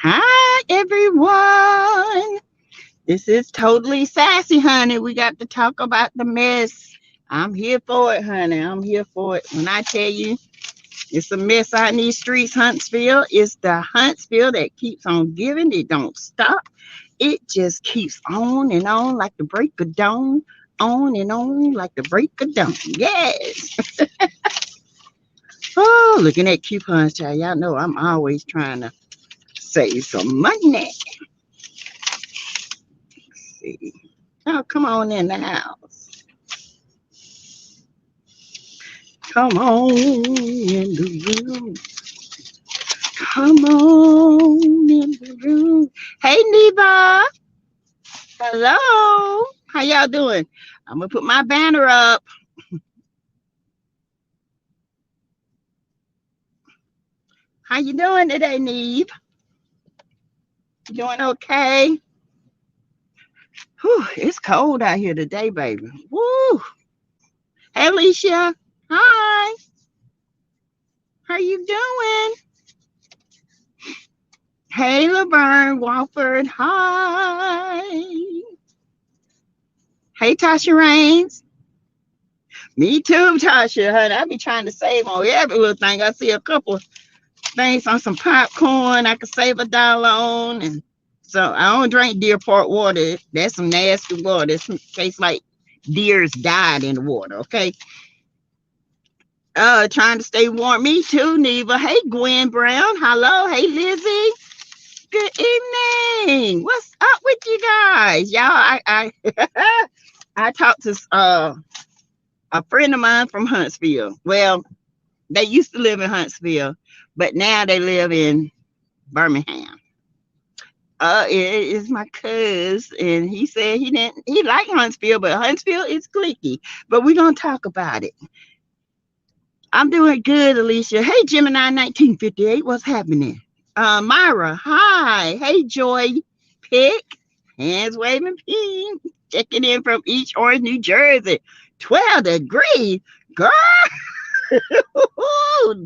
Hi, everyone. This is totally sassy, honey. We got to talk about the mess. I'm here for it, honey. I'm here for it. When I tell you it's a mess out in these streets, Huntsville, it's the Huntsville that keeps on giving. It don't stop. It just keeps on like the break of dawn. On and on like the break of dawn. Yes. Oh, looking at coupons, child. Y'all know I'm always trying to save some money. See. Oh, come on in the house. Come on in the room. Come on in the room. Hey, Neva. Hello. How y'all doing? I'm gonna put my banner up. How you doing today, Neve? You doing okay? Whew, it's cold out here today, baby. Woo. Hey, Alicia. Hi. How you doing? Hey, Laverne Walford. Hi. Hey, Tasha Rains. Me too, Tasha. Honey, I be trying to save on every little thing. I see a couple things on some popcorn I could save $1 on, and so I don't drink Deer Park water. That's some nasty water. It tastes like deers died in the water. Okay. Trying to stay warm. Me too, Neva. Hey, Gwen Brown. Hello. Hey, Lizzie. Good evening. What's up with you guys? Y'all, I I talked to a friend of mine from Huntsville. Well, they used to live in Huntsville, but now they live in Birmingham. It is my cousin, and he said he liked Huntsville, but Huntsville is cliquey. But we're gonna talk about it. I'm doing good, Alicia. Hey, Gemini 1958, what's happening? Myra, hi. Hey, Joy Pick, hands waving pink, checking in from East Orange, New Jersey. 12 degrees, girl.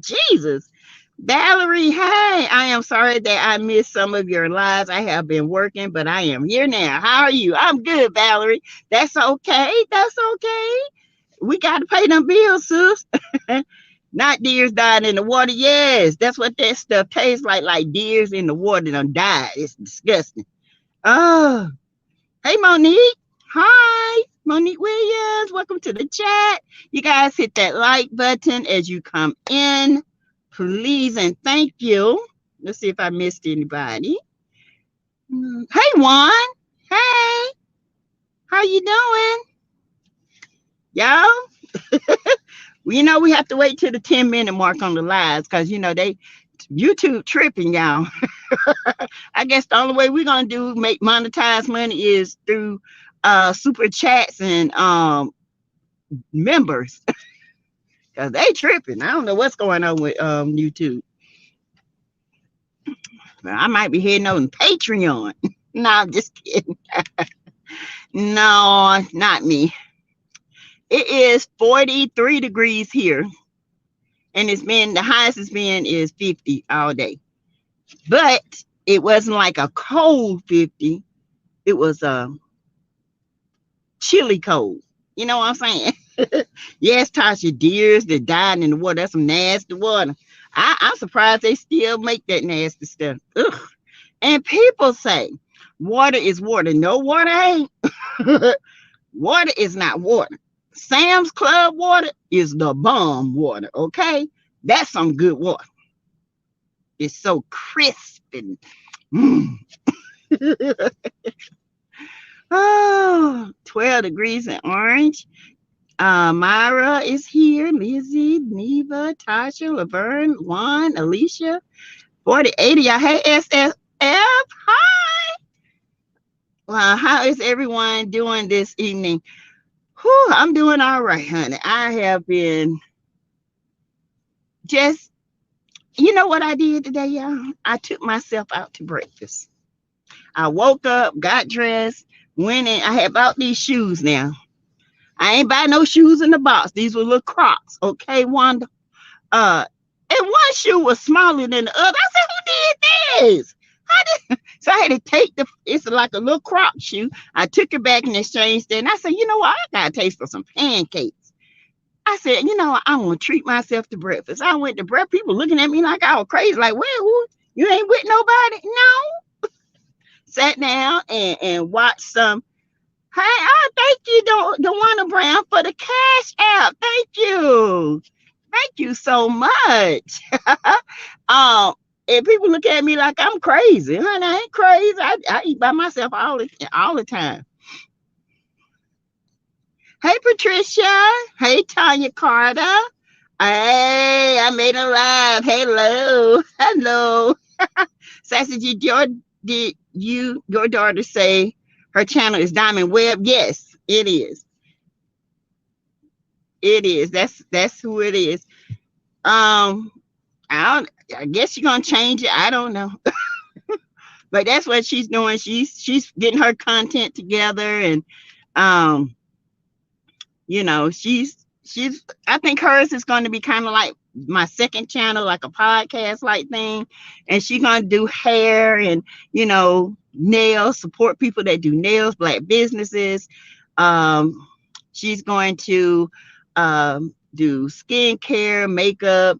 Jesus. Valerie, hey, I am sorry that I missed some of your lives. I have been working, but I am here now. How are you? I'm good, Valerie. That's okay. That's okay. We got to pay them bills, sis. Not deers dying in the water. Yes, that's what that stuff tastes like deers in the water done died. It's disgusting. Oh, hey, Monique. Hi, Monique Williams. Welcome to the chat. You guys hit that like button as you come in, please, and thank you. Let's see if I missed anybody. Hey, Juan. Hey, how you doing? Y'all? Well, we have to wait till the 10-minute mark on the lives because, they YouTube tripping, y'all. I guess the only way we're going to make monetize money is through super chats and members because they tripping. I don't know what's going on with YouTube. I might be heading over to Patreon. No, I'm just kidding. No, not me. It is 43 degrees here, and the highest it's been is 50 all day. But it wasn't like a cold 50. It was a chilly cold. You know what I'm saying? Yes, Tasha, deers that died in the water. That's some nasty water. I'm surprised they still make that nasty stuff. Ugh. And people say water is water. No, water ain't. Water is not water. Sam's Club water is the bomb water, okay? That's some good water. It's so crisp and oh, 12 degrees in Orange. Myra is here. Lizzie, Neva, Tasha, Laverne, Juan, Alicia. 4080. Y'all, hey, SSF. Hi. Well, how is everyone doing this evening? Whew, I'm doing all right, honey. I have been just, you know what I did today, y'all? I took myself out to breakfast. I woke up, got dressed, went in. I had bought these shoes now. I ain't buy no shoes in the box. These were little Crocs, okay, Wanda? And one shoe was smaller than the other. I said, who did this? How So I had to take it's like a little crop shoe. I took it back and exchanged it. And I said, you know what? I got a taste for some pancakes. I said, you know what? I'm going to treat myself to breakfast. I went to breakfast. People looking at me like I was crazy. Like, well, who, you ain't with nobody? No. Sat down and watched some. Hey, oh, thank you, Dewana Brown, for the cash app. Thank you. Thank you so much. um, and people look at me like I'm crazy. Honey, I ain't crazy. I eat by myself all the time. Hey, Patricia. Hey, Tanya Carter. Hey, I made a live. Hello. Hello. Sassy, did your daughter say her channel is Diamond Web? Yes, it is. It is. That's who it is. I guess you're gonna change it. I don't know. But that's what she's doing. She's getting her content together, and um, she's I think hers is going to be kind of like my second channel, like a podcast like thing. And she's gonna do hair and nails, support people that do nails, black businesses. She's going to do skincare, makeup,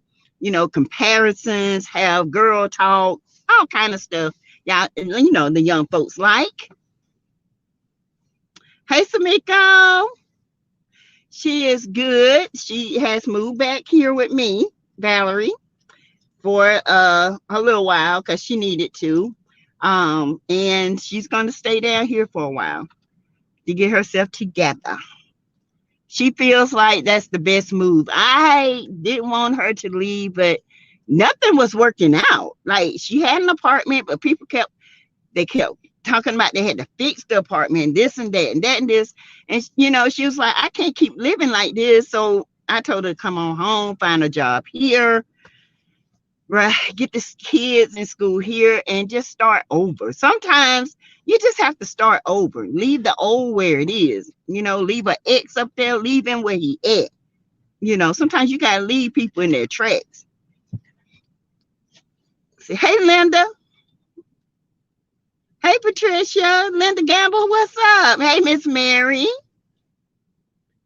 comparisons, have girl talk, all kind of stuff. Yeah, the young folks like. Hey, Samiko. She is good. She has moved back here with me, Valerie, for a little while because she needed to. And she's going to stay down here for a while to get herself together. She feels like that's the best move. I didn't want her to leave, but nothing was working out. Like, she had an apartment, but people kept talking about they had to fix the apartment, this and that and that and this. And she was like, I can't keep living like this. So I told her to come on home, find a job here, right? Get the kids in school here and just start over. Sometimes you just have to start over. Leave the old where it is. Leave an ex up there, leave him where he at. Sometimes you gotta leave people in their tracks. Say, hey, Linda. Hey, Patricia. Linda Gamble, what's up? Hey, Miss Mary.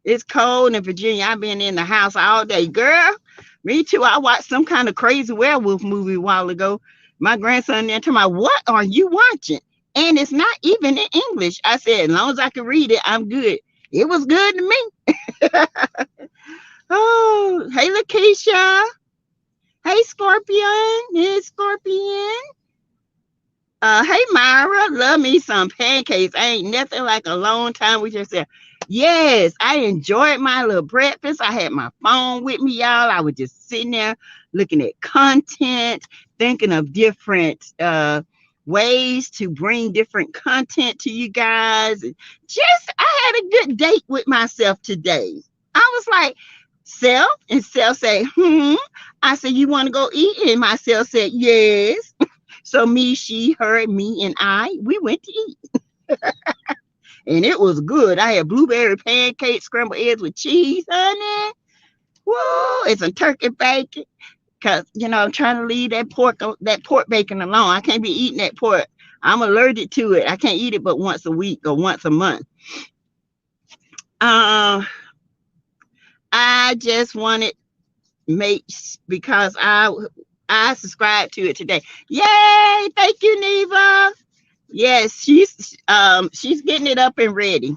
It's cold in Virginia. I've been in the house all day. Girl, me too. I watched some kind of crazy werewolf movie a while ago. My grandson there told me, what are you watching? And it's not even in English. I said, as long as I can read it, I'm good. It was good to me. Oh, hey, Lakeisha. Hey, Scorpion. Hey, Scorpion. Hey, Myra. Love me some pancakes. Ain't nothing like a long time with yourself. Yes, I enjoyed my little breakfast. I had my phone with me, y'all. I was just sitting there looking at content, thinking of different ways to bring different content to you guys. I had a good date with myself today. I was like, self, and self said, I said, you want to go eat? And myself said, yes. So me, she, her, me, and we went to eat. And it was good. I had blueberry pancakes, scrambled eggs with cheese, honey. Whoa, it's a turkey bacon. Because, I'm trying to leave that pork bacon alone. I can't be eating that pork. I'm allergic to it. I can't eat it but once a week or once a month. I just wanted make because I subscribed to it today. Yay! Thank you, Neva. Yes, she's getting it up and ready.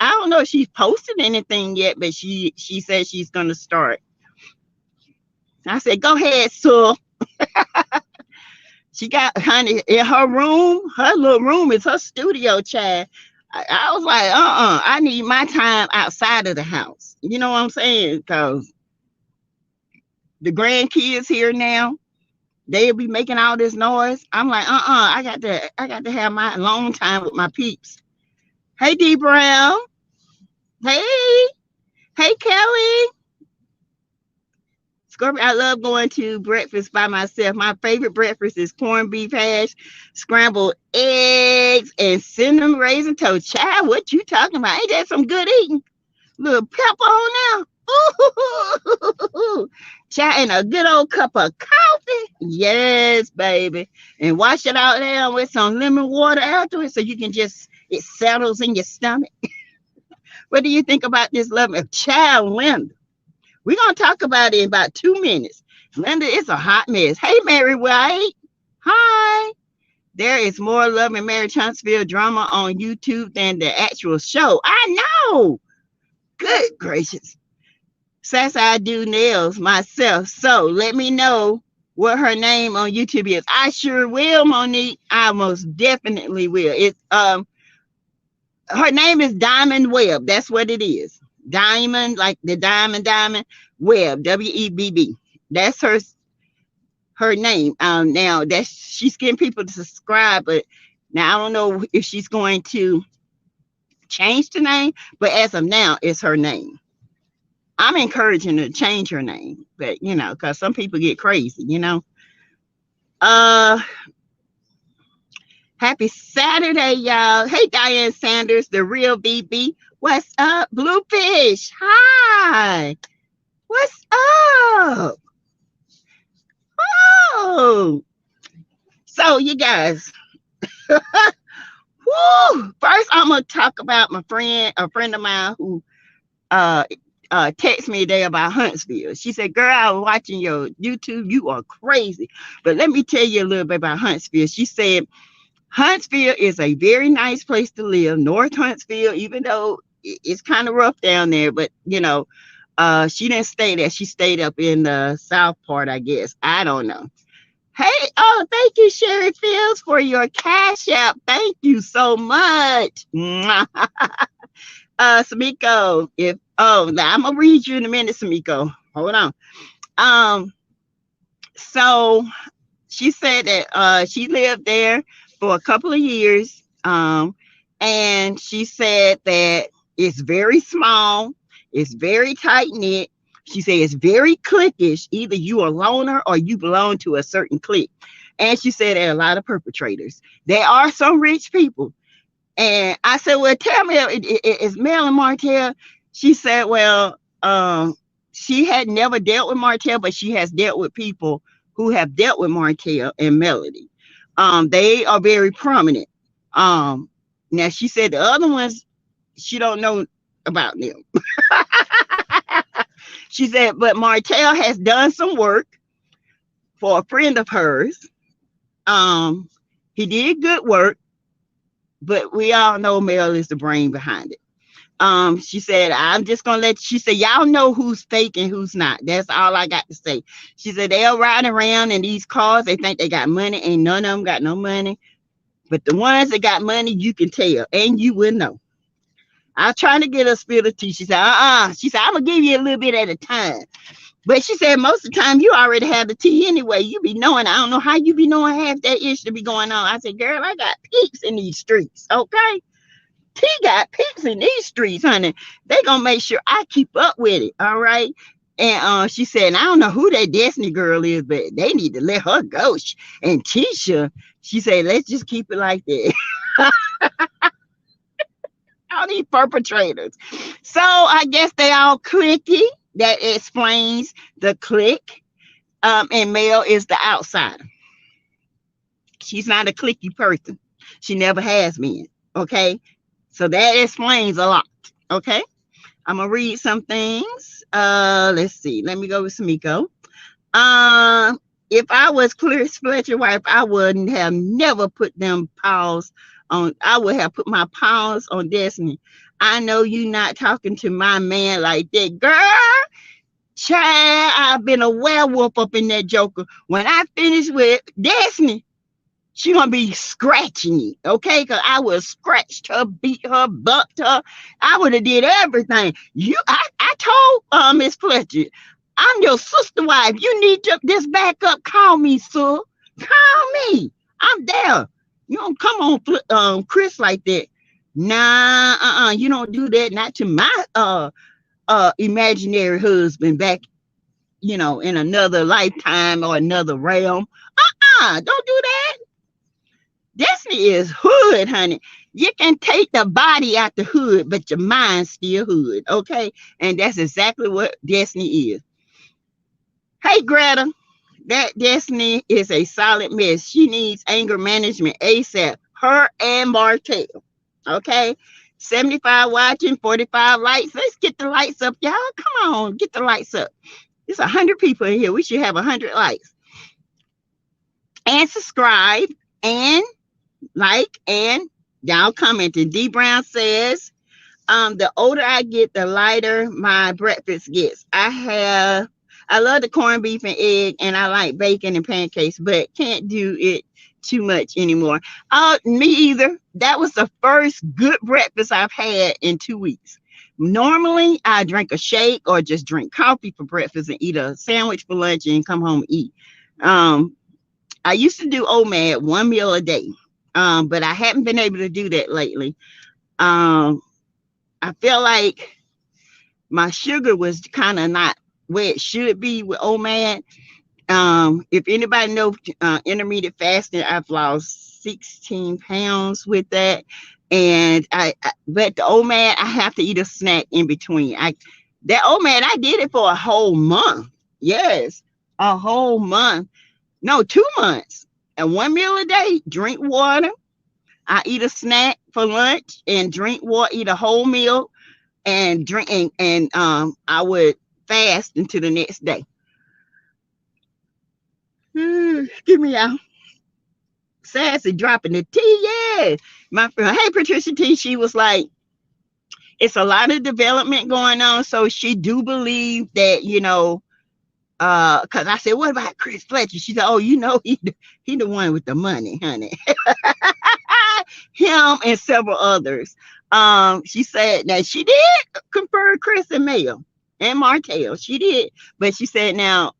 I don't know if she's posted anything yet, but she says she's gonna start. I said, go ahead, Sue. She got, honey, in her room. Her little room is her studio, child. I was like, I need my time outside of the house. You know what I'm saying? Because the grandkids here now, they'll be making all this noise. I'm like, I got to have my alone time with my peeps. Hey, D Brown. Hey, Kelly. Scorpion, I love going to breakfast by myself. My favorite breakfast is corned beef hash, scrambled eggs, and cinnamon raisin toast. Child, what you talking about? Ain't that some good eating? Little pepper on there. Ooh, Chat and a good old cup of coffee. Yes, baby. And wash it out there with some lemon water afterwards so you can just, it settles in your stomach. What do you think about this lemon? Child, Linda. We're going to talk about it in about 2 minutes. Linda is a hot mess. Hey, Mary White. Hi. There is more Love and Marriage Huntsville drama on YouTube than the actual show. I know. Good gracious. Says I do nails myself. So let me know what her name on YouTube is. I sure will, Monique. I most definitely will. It's her name is Diamond Webb. That's what it is. Diamond, like the diamond Webb, Webb. That's her name. Now that's she's getting people to subscribe, but now I don't know if she's going to change the name, but as of now, it's her name. I'm encouraging her to change her name, but you know, because some people get crazy, you know. Happy Saturday, y'all. Hey, Diane Sanders, the real BB. What's up, Bluefish? Hi. What's up? Oh, so you guys. Woo! First, I'm gonna talk about a friend of mine who texted me today about Huntsville. She said, "Girl, I was watching your YouTube. You are crazy." But let me tell you a little bit about Huntsville. She said Huntsville is a very nice place to live. North Huntsville, even though it's kind of rough down there, but you know, she didn't stay there. She stayed up in the south part, I guess. I don't know. Hey, oh, thank you, Sherry Fields, for your cash app. Thank you so much. Samiko, now I'm gonna read you in a minute, Samiko. Hold on. So she said that she lived there for a couple of years. And she said that it's very small, it's very tight knit. She said it's very cliquish. Either you are a loner or you belong to a certain clique. And she said there are a lot of perpetrators. There are some rich people. And I said, well, tell me, is Mel and Martel? She said, well, she had never dealt with Martel, but she has dealt with people who have dealt with Martel and Melody. They are very prominent. Now she said the other ones, she don't know about them. She said, but Martel has done some work for a friend of hers. He did good work, but we all know Mel is the brain behind it. She said, I'm just gonna she said, y'all know who's fake and who's not. That's all I got to say. She said they'll ride around in these cars, they think they got money, ain't none of them got no money. But the ones that got money, you can tell, and you will know. I was trying to get her a spill of tea. She said, She said, I'm gonna give you a little bit at a time. But she said most of the time you already have the tea anyway. You be knowing. I don't know how you be knowing half that ish to be going on. I said, girl, I got peeps in these streets, okay? T got peeps in these streets, honey. They gonna make sure I keep up with it, all right? And she said, I don't know who that Destiny girl is, but they need to let her go. And Tisha, she said, let's just keep it like that. All these perpetrators. So I guess they all clicky. That explains the clique. And Mel is the outsider. She's not a clicky person. She never has been. Okay. So that explains a lot. Okay. I'm gonna read some things. Let's see. Let me go with Samiko. If I was Clarice Fletcher's wife, I wouldn't have never put them paws on. I would have put my paws on Destiny. I know you not talking to my man like that, girl. Child, I've been a werewolf up in that joker. When I finish with Destiny, she gonna be scratching me, okay? Because I would have scratched her, beat her, bucked her. I would have did everything. I told Miss Fletcher, I'm your sister wife. You need this back up. Call me, sir. Call me. I'm there. You don't come on Chris like that. Nah, you don't do that. Not to my imaginary husband back, in another lifetime or another realm. Don't do that. Destiny is hood, honey. You can take the body out the hood, but your mind's still hood, okay? And that's exactly what Destiny is. Hey, Greta, that Destiny is a solid mess. She needs anger management ASAP. Her and Martel. Okay. 75 watching, 45 likes. Let's get the lights up, y'all. Come on, get the lights up. There's 100 people in here. We should have 100 likes. And subscribe and like and y'all commenting. D Brown says, the older I get, the lighter my breakfast gets. I love the corned beef and egg, and I like bacon and pancakes, but can't do it too much anymore. Oh, me either. That was the first good breakfast I've had in 2 weeks. Normally, I drink a shake or just drink coffee for breakfast and eat a sandwich for lunch and come home and eat. Um, I used to do OMAD, one meal a day, but I haven't been able to do that lately. Um, I feel like my sugar was kind of not where it should be with OMAD. If anybody knows intermittent fasting, I've lost 16 pounds with that. And but the OMAD, I have to eat a snack in between. That OMAD, I did it for a whole month. Yes, a whole month. No, 2 months. And one meal a day, drink water. I eat a snack for lunch and drink water, eat a whole meal and drink and I would fast until the next day. Give me out. Sassy dropping the tea, yeah. My friend, hey Patricia T, she was like, it's a lot of development going on. So she do believe that, because I said, what about Chris Fletcher? She said, oh, he the one with the money, honey. Him and several others. She said that she did confer Chris and Mayo and Martel. She did, but she said now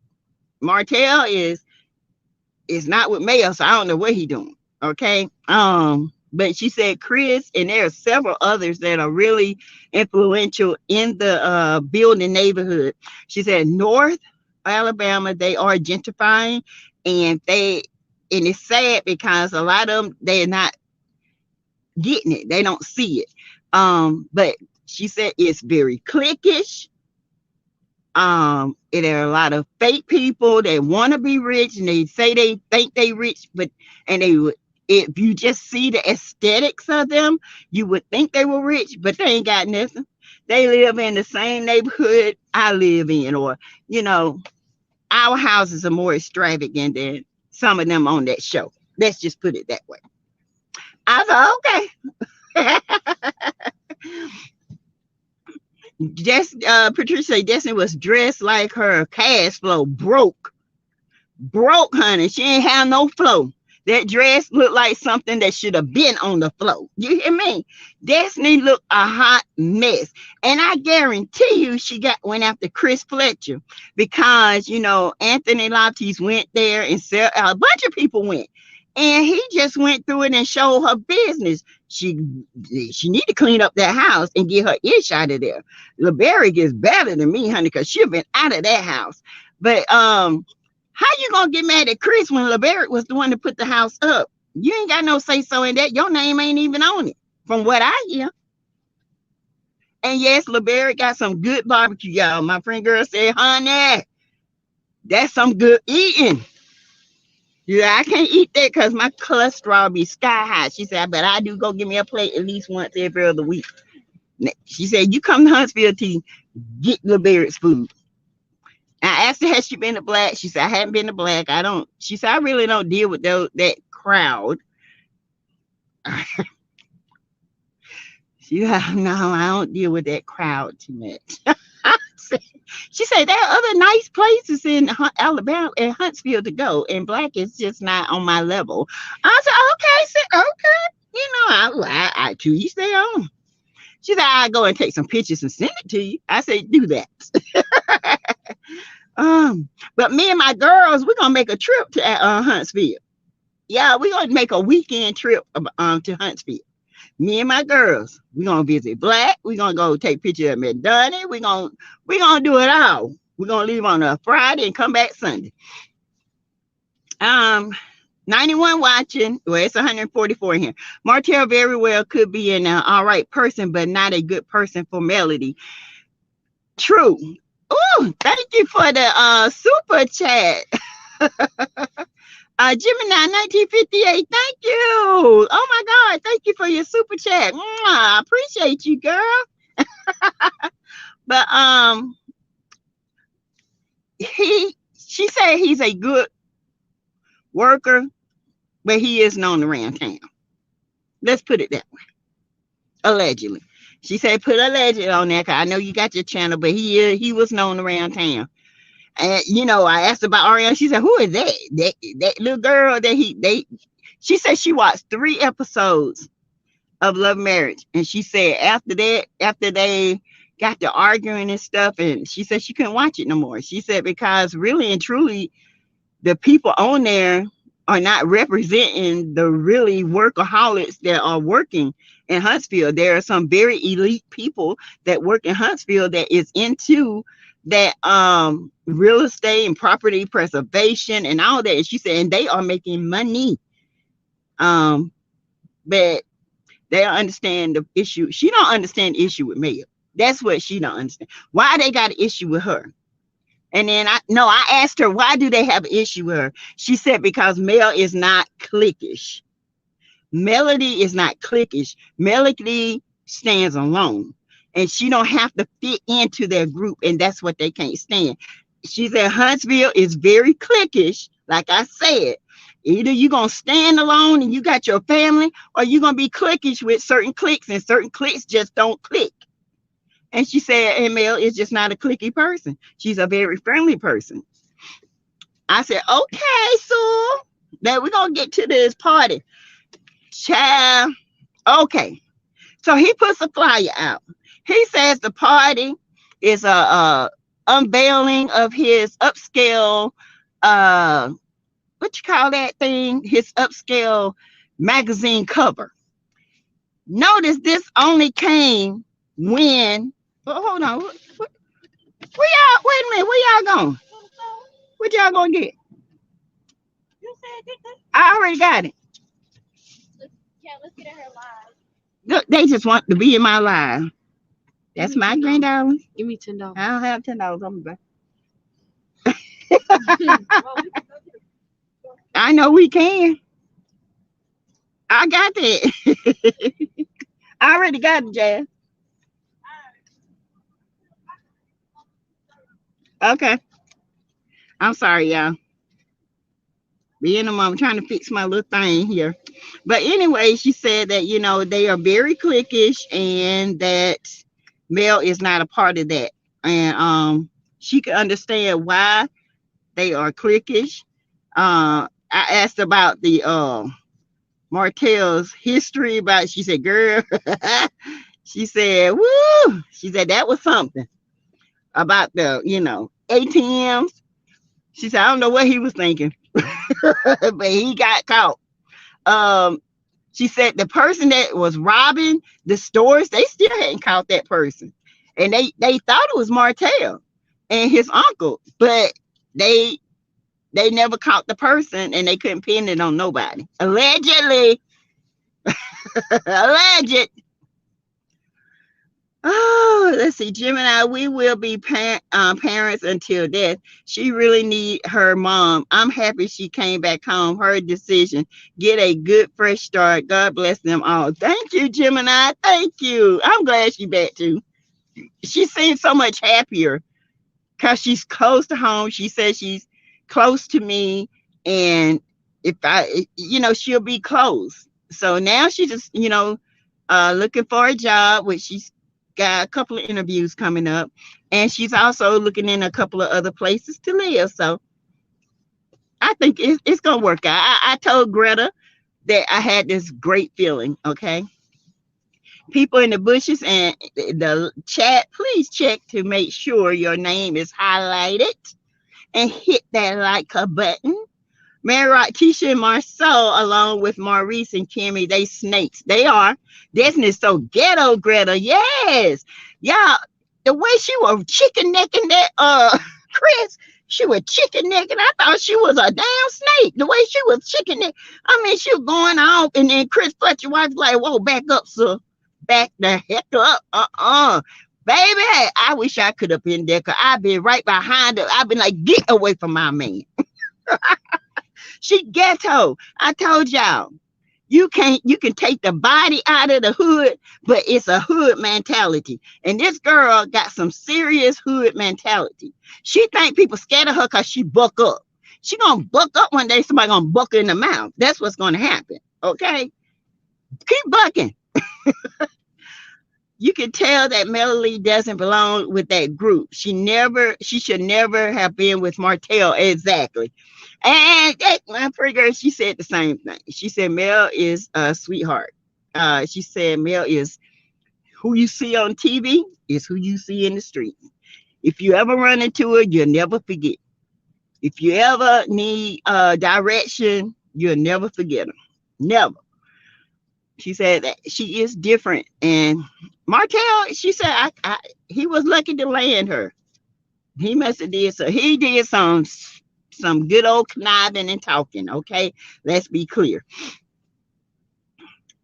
Martel is not with Mayo, so I don't know what he doing. Okay. But she said Chris, and there are several others that are really influential in the building neighborhood. She said North Alabama, they are gentrifying, and it's sad because a lot of them, they're not getting it. They don't see it. But she said it's very cliquish. There are a lot of fake people that want to be rich and they say they think they rich, if you just see the aesthetics of them, you would think they were rich, but they ain't got nothing. They live in the same neighborhood I live in, or our houses are more extravagant than some of them on that show. Let's just put it that way. I thought, okay. Patricia Destiny was dressed like her cash flow broke, honey. She ain't have no flow. That dress looked like something that should have been on the floor. You hear me? Destiny looked a hot mess. And I guarantee you she went after Chris Fletcher because, Anthony Lattes went there and a bunch of people went. And he just went through it and showed her business. She need to clean up that house and get her ish out of there. LeBerry is better than me, honey, because she'll been out of that house. But how you gonna get mad at Chris when LeBerry was the one to put the house up? You ain't got no say so in that. Your name ain't even on it, from what I hear. And yes, LeBerry got some good barbecue, y'all. My friend girl said, honey, that's some good eating. Yeah, I can't eat that because my cholesterol be sky high. She said, but I do go give me a plate at least once every other week. She said, you come to Huntsville to get LeBerry's food. I asked her, has she been to Black? She said, I haven't been to Black. She said, I really don't deal with that crowd. She said, no, I don't deal with that crowd too much. She said, there are other nice places in Alabama and Huntsville to go, and Black is just not on my level. I said, okay. I to each their own. She said, I'll go and take some pictures and send it to you. I said, do that. But me and my girls, we're gonna make a trip to Huntsville. Yeah, we're gonna make a weekend trip to Huntsville. Me and my girls, we're gonna visit Black. We're gonna go take pictures of McDonough. We're gonna do it all. We're gonna leave on a Friday and come back Sunday. 91 watching. Well, it's 144 in here. Martel very well could be an all right person, but not a good person for Melody. True. Oh, thank you for the super chat. Gemini 1958, thank you. Oh my God, thank you for your super chat. Mwah, I appreciate you, girl. But she said he's a good worker, but he is known around town. Let's put it that way. Allegedly. She said put alleged on there, 'cause I know you got your channel, but he was known around town. And I asked about Ariana. She said, "Who is that? That little girl that they?" She said she watched 3 episodes of Love Marriage, and she said after that, after they got to arguing and stuff, and she said she couldn't watch it no more. She said because really and truly, the people on there are not representing the really workaholics that are working in Huntsville. There are some very elite people that work in Huntsville that is into that real estate and property preservation and all that. And she said, and they are making money. Um, but they don't understand the issue. She don't understand the issue with Mel. That's what she don't understand. Why they got an issue with her. And then I asked her, why do they have an issue with her? She said, because Mel is not cliquish. Melody is not cliquish. Melody stands alone. And she don't have to fit into their group. And that's what they can't stand. She said Huntsville is very cliquish. Like I said, either you're going to stand alone and you got your family, or you're going to be cliquish with certain cliques, and certain cliques just don't click. And she said, and Mel is just not a cliquey person. She's a very friendly person. I said, okay, so now we're going to get to this party. Child. Okay. So he puts a flyer out. He says the party is a unveiling of his upscale, what you call that thing? His upscale magazine cover. Notice this only came when, hold on. Where y'all, wait a minute, where y'all going? What y'all gonna get? I already got it. Let's get her live. Look, they just want to be in my live. That's my $10. Give me $10. I don't have $10 on me. I know we can. I got that. I already got it, Jazz. Okay. I'm sorry, y'all. Being a mom, I'm trying to fix my little thing here. But anyway, she said that, they are very cliquish and that Mel is not a part of that. And she could understand why they are cliquish. I asked about the Martel's history about it. She said, girl, she said, woo, she said that was something about the, ATMs. She said, I don't know what he was thinking, but he got caught. She said the person that was robbing the stores, they still hadn't caught that person. And they thought it was Martel and his uncle, but they never caught the person and they couldn't pin it on nobody. Allegedly. Alleged. Oh, let's see. Gemini, we will be parents until death. She really need her mom. I'm happy she came back home. Her decision. Get a good fresh start. God bless them all. Thank you, Gemini. Thank you. I'm glad she back too. She seems so much happier because she's close to home. She says she's close to me. And if she'll be close. So now she just, looking for a job, which she's got a couple of interviews coming up, and she's also looking in a couple of other places to live. So I think it's gonna work out. I told Greta that I had this great feeling. Okay, people in the bushes and the chat, please check to make sure your name is highlighted and hit that like button. Mary Rock, Tisha, and Marceau, along with Maurice and Kimmy, they snakes. They are. Disney's so ghetto, Greta. Yes. Yeah. The way she was chicken necking that Chris, she was chicken necking. I thought she was a damn snake. The way she was chicken neck. I mean, she was going off, and then Chris Fletcher was like, whoa, back up, sir. Back the heck up. Baby, I wish I could have been there because I've been right behind her. I've been like, get away from my man. She ghetto. I told y'all. You can take the body out of the hood, but it's a hood mentality. And this girl got some serious hood mentality. She think people scared of her because she buck up. She gonna buck up one day, somebody gonna buck her in the mouth. That's what's gonna happen. Okay? Keep bucking. You can tell that Melody doesn't belong with that group. She should never have been with Martel. Exactly. And that my pretty girl, she said the same thing. She said Mel is a sweetheart. She said Mel is who you see on TV is who you see in the street. If you ever run into her, you'll never forget. If you ever need direction, you'll never forget her. Never. She said that she is different. And Martel, she said, he was lucky to land her. He must have did so. He did some good old conniving and talking. Okay, let's be clear.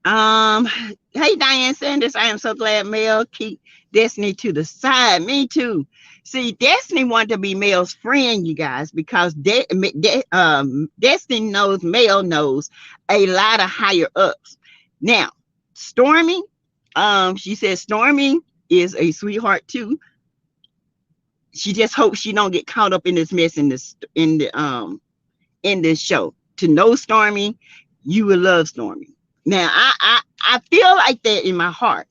Hey Diane Sanders, I am so glad Mel keep Destiny to the side. Me too. See, Destiny wanted to be Mel's friend, you guys, because Destiny knows Mel knows a lot of higher ups. Now, Stormy, she says Stormy is a sweetheart too. She just hopes she don't get caught up in this mess in this show. To know Stormy, you will love Stormy. Now, I feel like that in my heart.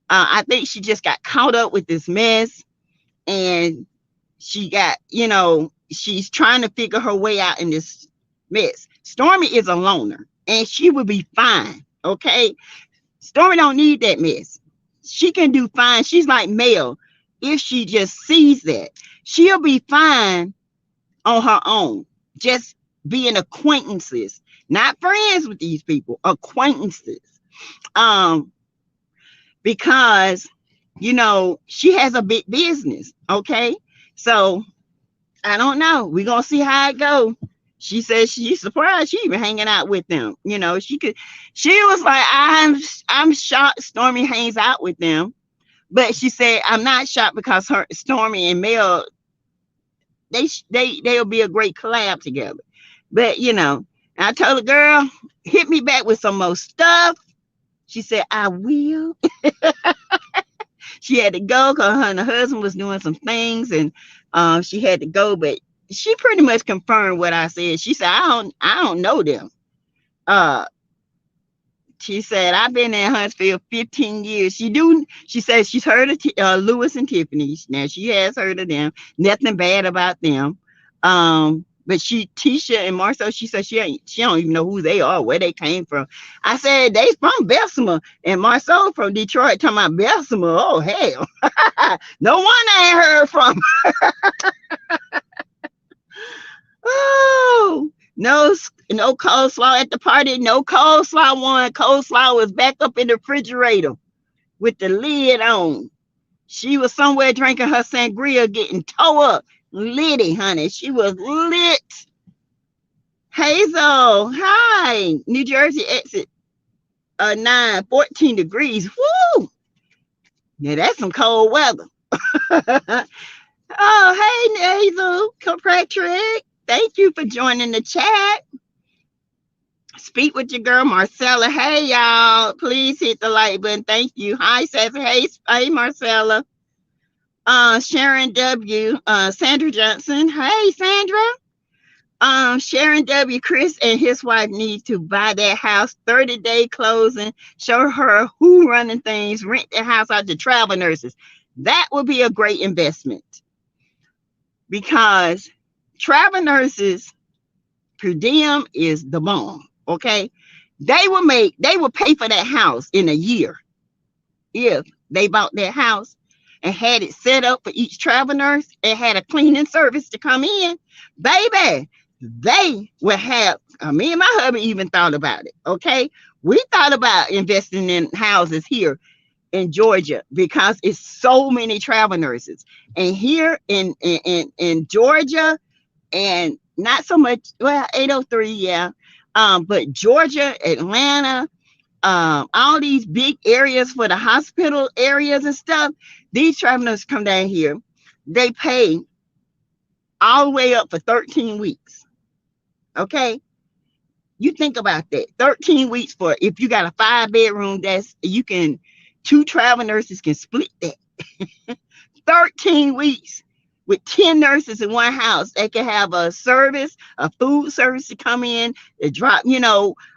I think she just got caught up with this mess, and she got, she's trying to figure her way out in this mess. Stormy is a loner, and she will be fine. Okay, Stormy don't need that mess. She can do fine. She's like Mel. If she just sees that, she'll be fine on her own. Just being acquaintances, not friends with these people, acquaintances. Because she has a big business. Okay, so I don't know. We're gonna see how it goes. She says she's surprised she even hanging out with them. She was like, I'm shocked Stormy hangs out with them. But she said, I'm not shocked because her Stormy and Mel, they'll be a great collab together. But I told the girl, hit me back with some more stuff. She said, I will. She had to go because her and her husband was doing some things, and she had to go. But she pretty much confirmed what I said. She said, I don't know them. She said, I've been in Huntsville 15 years. She says she's heard of Lewis and Tiffany's. Now, she has heard of them. Nothing bad about them. But Tisha and Marcel, she said she don't even know who they are, where they came from. I said, they from Bessemer. And Marcel from Detroit talking about Bessemer. Oh, hell. No one I ain't heard from. Oh, no coleslaw at the party. No coleslaw one. Coleslaw was back up in the refrigerator with the lid on. She was somewhere drinking her sangria, getting towed up. Liddy, honey. She was lit. Hazel, hi. New Jersey exit 14 degrees. Woo! Now that's some cold weather. Oh, hey, Hazel Kilpatrick. Thank you for joining the chat. Speak with your girl, Marcella. Hey, y'all. Please hit the like button. Thank you. Hi, Sassy. Hey, Marcella. Sharon W. Sandra Johnson. Hey, Sandra. Sharon W. Chris and his wife need to buy that house, 30-day closing, show her who running things, rent the house out to travel nurses. That would be a great investment, because travel nurses per diem is the bomb. Okay, they will pay for that house in a year if they bought that house and had it set up for each travel nurse and had a cleaning service to come in. Baby, they would have. Me and my hubby even thought about it. Okay, we thought about investing in houses here in Georgia because it's so many travel nurses, and here in Georgia, and not so much. Well, 803, yeah. But Georgia, Atlanta, all these big areas for the hospital areas and stuff. These travelers come down here. They pay all the way up for 13 weeks. Okay. You think about that. 13 weeks for, if you got a 5-bedroom, that's, you can, 2 travel nurses can split that. 13 weeks with 10 nurses in one house. They can have a service, a food service to come in, to drop,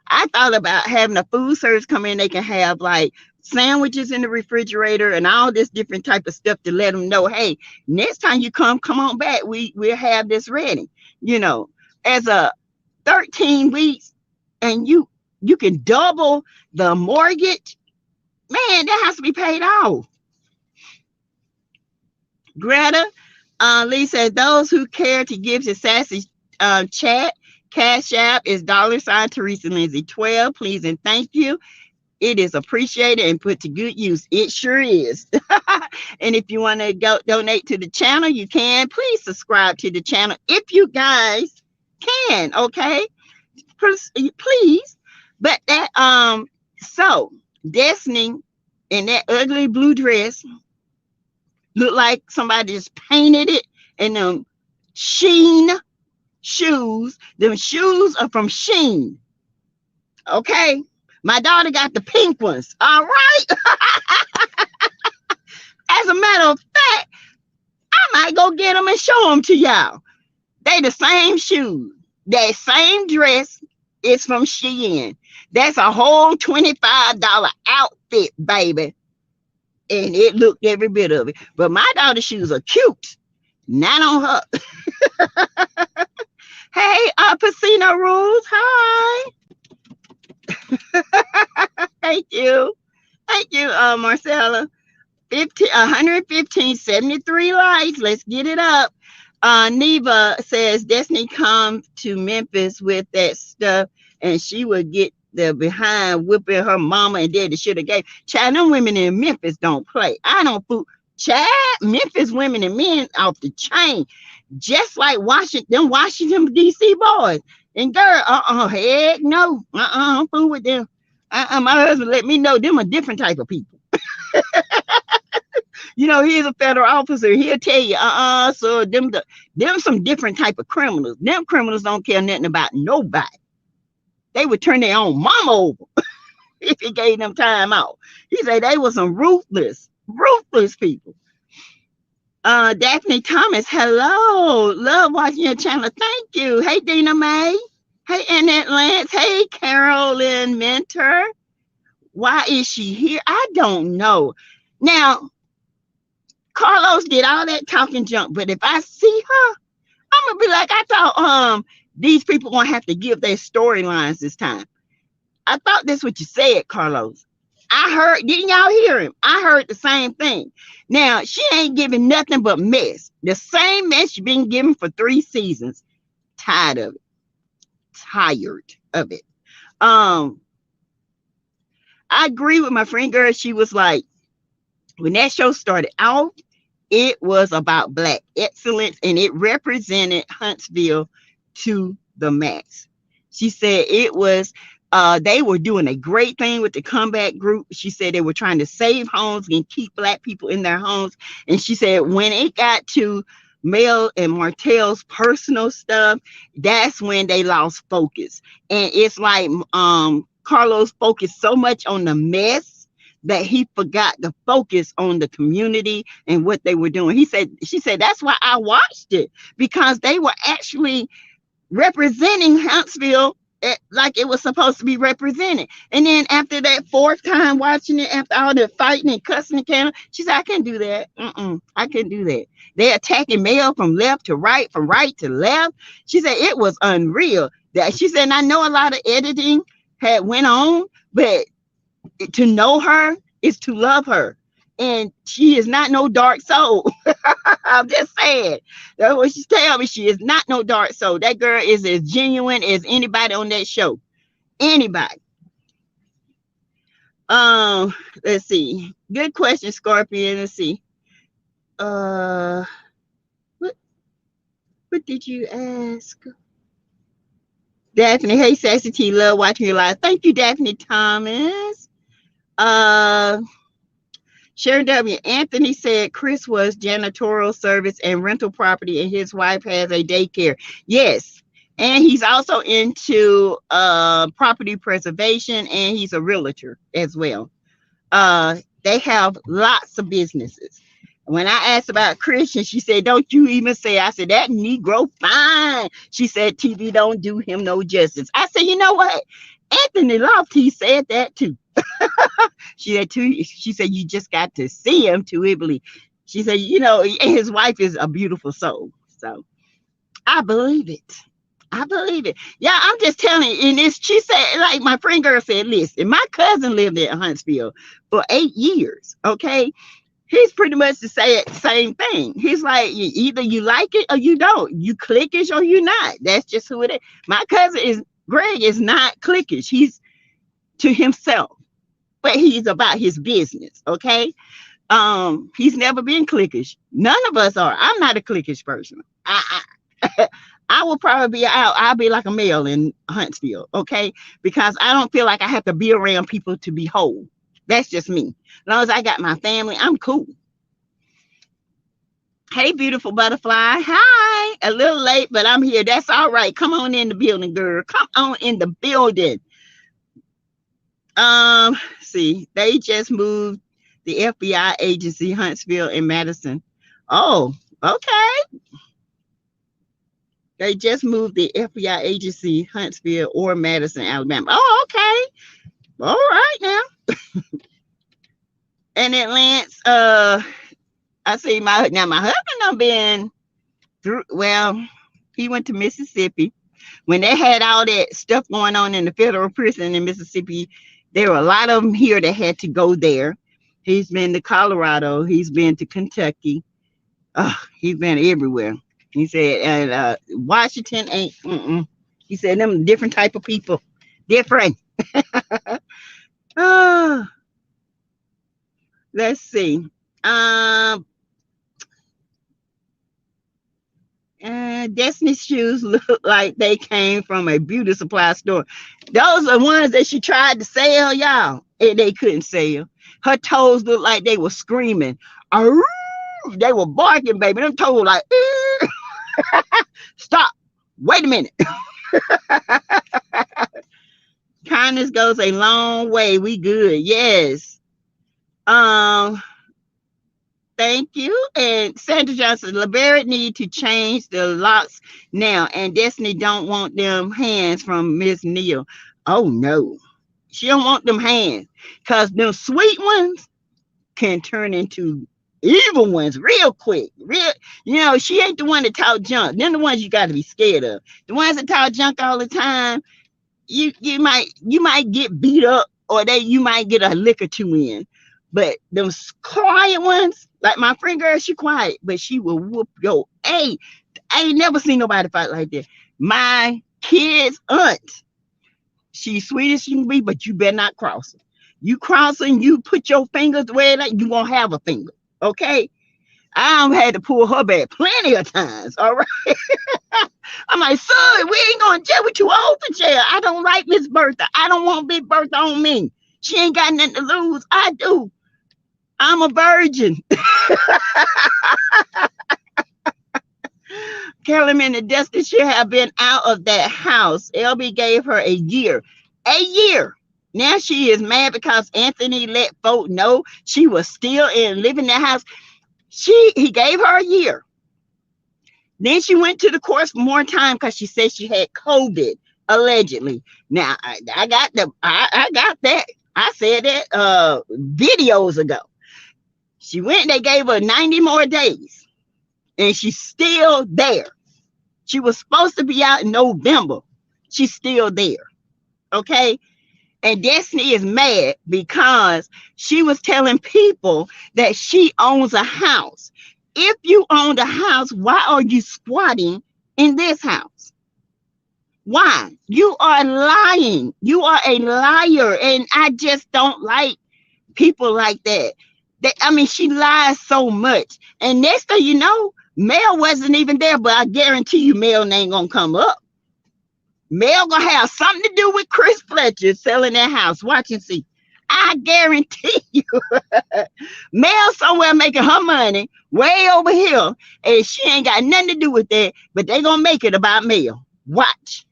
I thought about having a food service come in. They can have like sandwiches in the refrigerator and all this different type of stuff to let them know, hey, next time you come on back. We'll have this ready, as a 13 weeks, and you can double the mortgage. Man, that has to be paid off. Greta Lee said, those who care to give to Sassy chat, Cash App is $ Teresa Lindsay 12. Please and thank you. It is appreciated and put to good use. It sure is. And if you want to go donate to the channel, you can. Please subscribe to the channel if you guys can. Okay, please. But that so Destiny in that ugly blue dress looked like somebody just painted it, and them Sheen shoes. Them shoes are from Sheen. Okay. My daughter got the pink ones. All right. As a matter of fact, I might go get them and show them to y'all. They the same shoes. That same dress is from Shein. That's a whole $25 outfit, baby. And it looked every bit of it. But my daughter's shoes are cute. Not on her. Hey, Pacino Rules. Hi. Thank you. Thank you, Marcella. 115, 73 likes. Let's get it up. Neva says Destiny comes to Memphis with that stuff and she would get the behind whipping her mama and daddy should have gave. Child, them women in Memphis don't play. I don't fool. Child, Memphis women and men off the chain. Just like Washington DC boys. And girl, heck no. I'm fool with them. My husband let me know them a different type of people. He's a federal officer. He'll tell you, so them some different type of criminals. Them criminals don't care nothing about nobody. They would turn their own mama over if he gave them time out. He said they were some ruthless people. Daphne Thomas, hello. Love watching your channel. Thank you. Hey, Dina Mae. Hey, Annette Lance. Hey, Carolyn Mentor. Why is she here? I don't know. Now, Carlos did all that talking junk, but if I see her, I'm gonna be like, I thought these people gonna have to give their storylines this time. I thought that's what you said, Carlos. I heard, didn't y'all hear him? I heard the same thing. Now, she ain't giving nothing but mess. The same mess she's been giving for 3 seasons. Tired of it. I agree with my friend girl. She was like, when that show started out, it was about Black excellence and it represented Huntsville to the max. She said it was, they were doing a great thing with the comeback group. She said they were trying to save homes and keep Black people in their homes. And she said when it got to Mel and Martel's personal stuff, that's when they lost focus. And it's like Carlos focused so much on the mess that he forgot to focus on the community and what they were doing. She said, that's why I watched it, because they were actually representing Huntsville like it was supposed to be represented. And then after that 4th time watching it, after all the fighting and cussing the camera, she said, I can't do that. I couldn't do that. They're attacking Mel from left to right, from right to left. She said it was unreal. That she said, and I know a lot of editing had went on, but to know her is to love her. And she is not no dark soul. I'm just saying. That's what she's telling me. She is not no dark soul. That girl is as genuine as anybody on that show. Anybody. Let's see. Good question, Scorpion. Let's see. What did you ask? Daphne, hey, Sassy T, love watching you live. Thank you, Daphne Thomas. Uh, Sharon W. Anthony said Chris was janitorial service and rental property, and his wife has a daycare. Yes. And he's also into property preservation, and he's a realtor as well. They have lots of businesses. When I asked about Christian, she said, "Don't you even say." I said, "That Negro fine." She said, "TV don't do him no justice." I said, "You know what? Anthony Lofty said that too." She said, "Too." She said, "You just got to see him to believe." She said, "You know, his wife is a beautiful soul." So I believe it. I believe it. Yeah, I'm just telling you. And it's, she said, like my friend girl said, listen, my cousin lived in Huntsville for 8 years. Okay. He's pretty much the same thing. He's like, either you like it or you don't. You cliquish or you not. That's just who it is. My cousin is Greg is not cliquish. He's to himself, but he's about his business. Okay. He's never been cliquish. None of us are. I'm not a cliquish person. I will probably be out. I'll be like a male in Huntsville, okay? Because I don't feel like I have to be around people to be whole. That's just me. As long as I got my family, I'm cool. Hey, beautiful butterfly. Hi. A little late, but I'm here. That's all right. Come on in the building, girl. Come on in the building. See, they just moved the FBI agency, Huntsville and Madison. Oh, okay. They just moved the FBI agency, Huntsville or Madison, Alabama. Oh, okay. All right now. And it Lance, I see my husband done been through, well, he went to Mississippi. When they had all that stuff going on in the federal prison in Mississippi, there were a lot of them here that had to go there. He's been to Colorado. He's been to Kentucky. He's been everywhere. He said, and Washington ain't, he said, them different type of people. Different. Let's see. Destiny's shoes look like they came from a beauty supply store. Those are ones that she tried to sell, y'all, and they couldn't sell. Her toes looked like they were screaming. Arrgh! They were barking, baby. Them toes were like, stop. Wait a minute. Kindness goes a long way. We good. Yes. Thank you. And Sandra Johnson, LeBarrett need to change the locks now. And Destiny don't want them hands from Miss Neal. Oh no. She don't want them hands. Because them sweet ones can turn into evil ones real quick. She ain't the one that talk junk. They're the ones you got to be scared of. The ones that talk junk all the time, you might get beat up, or you might get a lick or two in. But those quiet ones, like my friend girl, she quiet, but she will whoop your. Hey, I ain't never seen nobody fight like that. My kid's aunt, she's sweet as she can be, but you better not cross her. You cross her and you put your fingers where you won't have a finger. Okay? I had to pull her back plenty of times. All right. I'm like, son, we ain't going to jail. We too old for jail. I don't like Miss Bertha. I don't want Big Bertha on me. She ain't got nothing to lose. I do. I'm a virgin. Carolyn and the Dusty should have been out of that house. LB gave her a year. A year. Now she is mad because Anthony let folk know she was still living in that house. He gave her a year. Then she went to the courts for more time because she said she had COVID, allegedly. Now I got that. I said that videos ago. She went, they gave her 90 more days, and she's still there. She was supposed to be out in November. She's still there. Okay? And Destiny is mad because she was telling people that she owns a house. If you own the house, why are you squatting in this house? Why? You are lying. You are a liar. And I just don't like people like that. She lies so much. And next thing you know, Mel wasn't even there, but I guarantee you Mel ain't gonna come up. Mel gonna have something to do with Chris Fletcher selling that house. Watch and see. I guarantee you. Mel somewhere making her money way over here, and she ain't got nothing to do with that, but they gonna make it about Mel. Watch.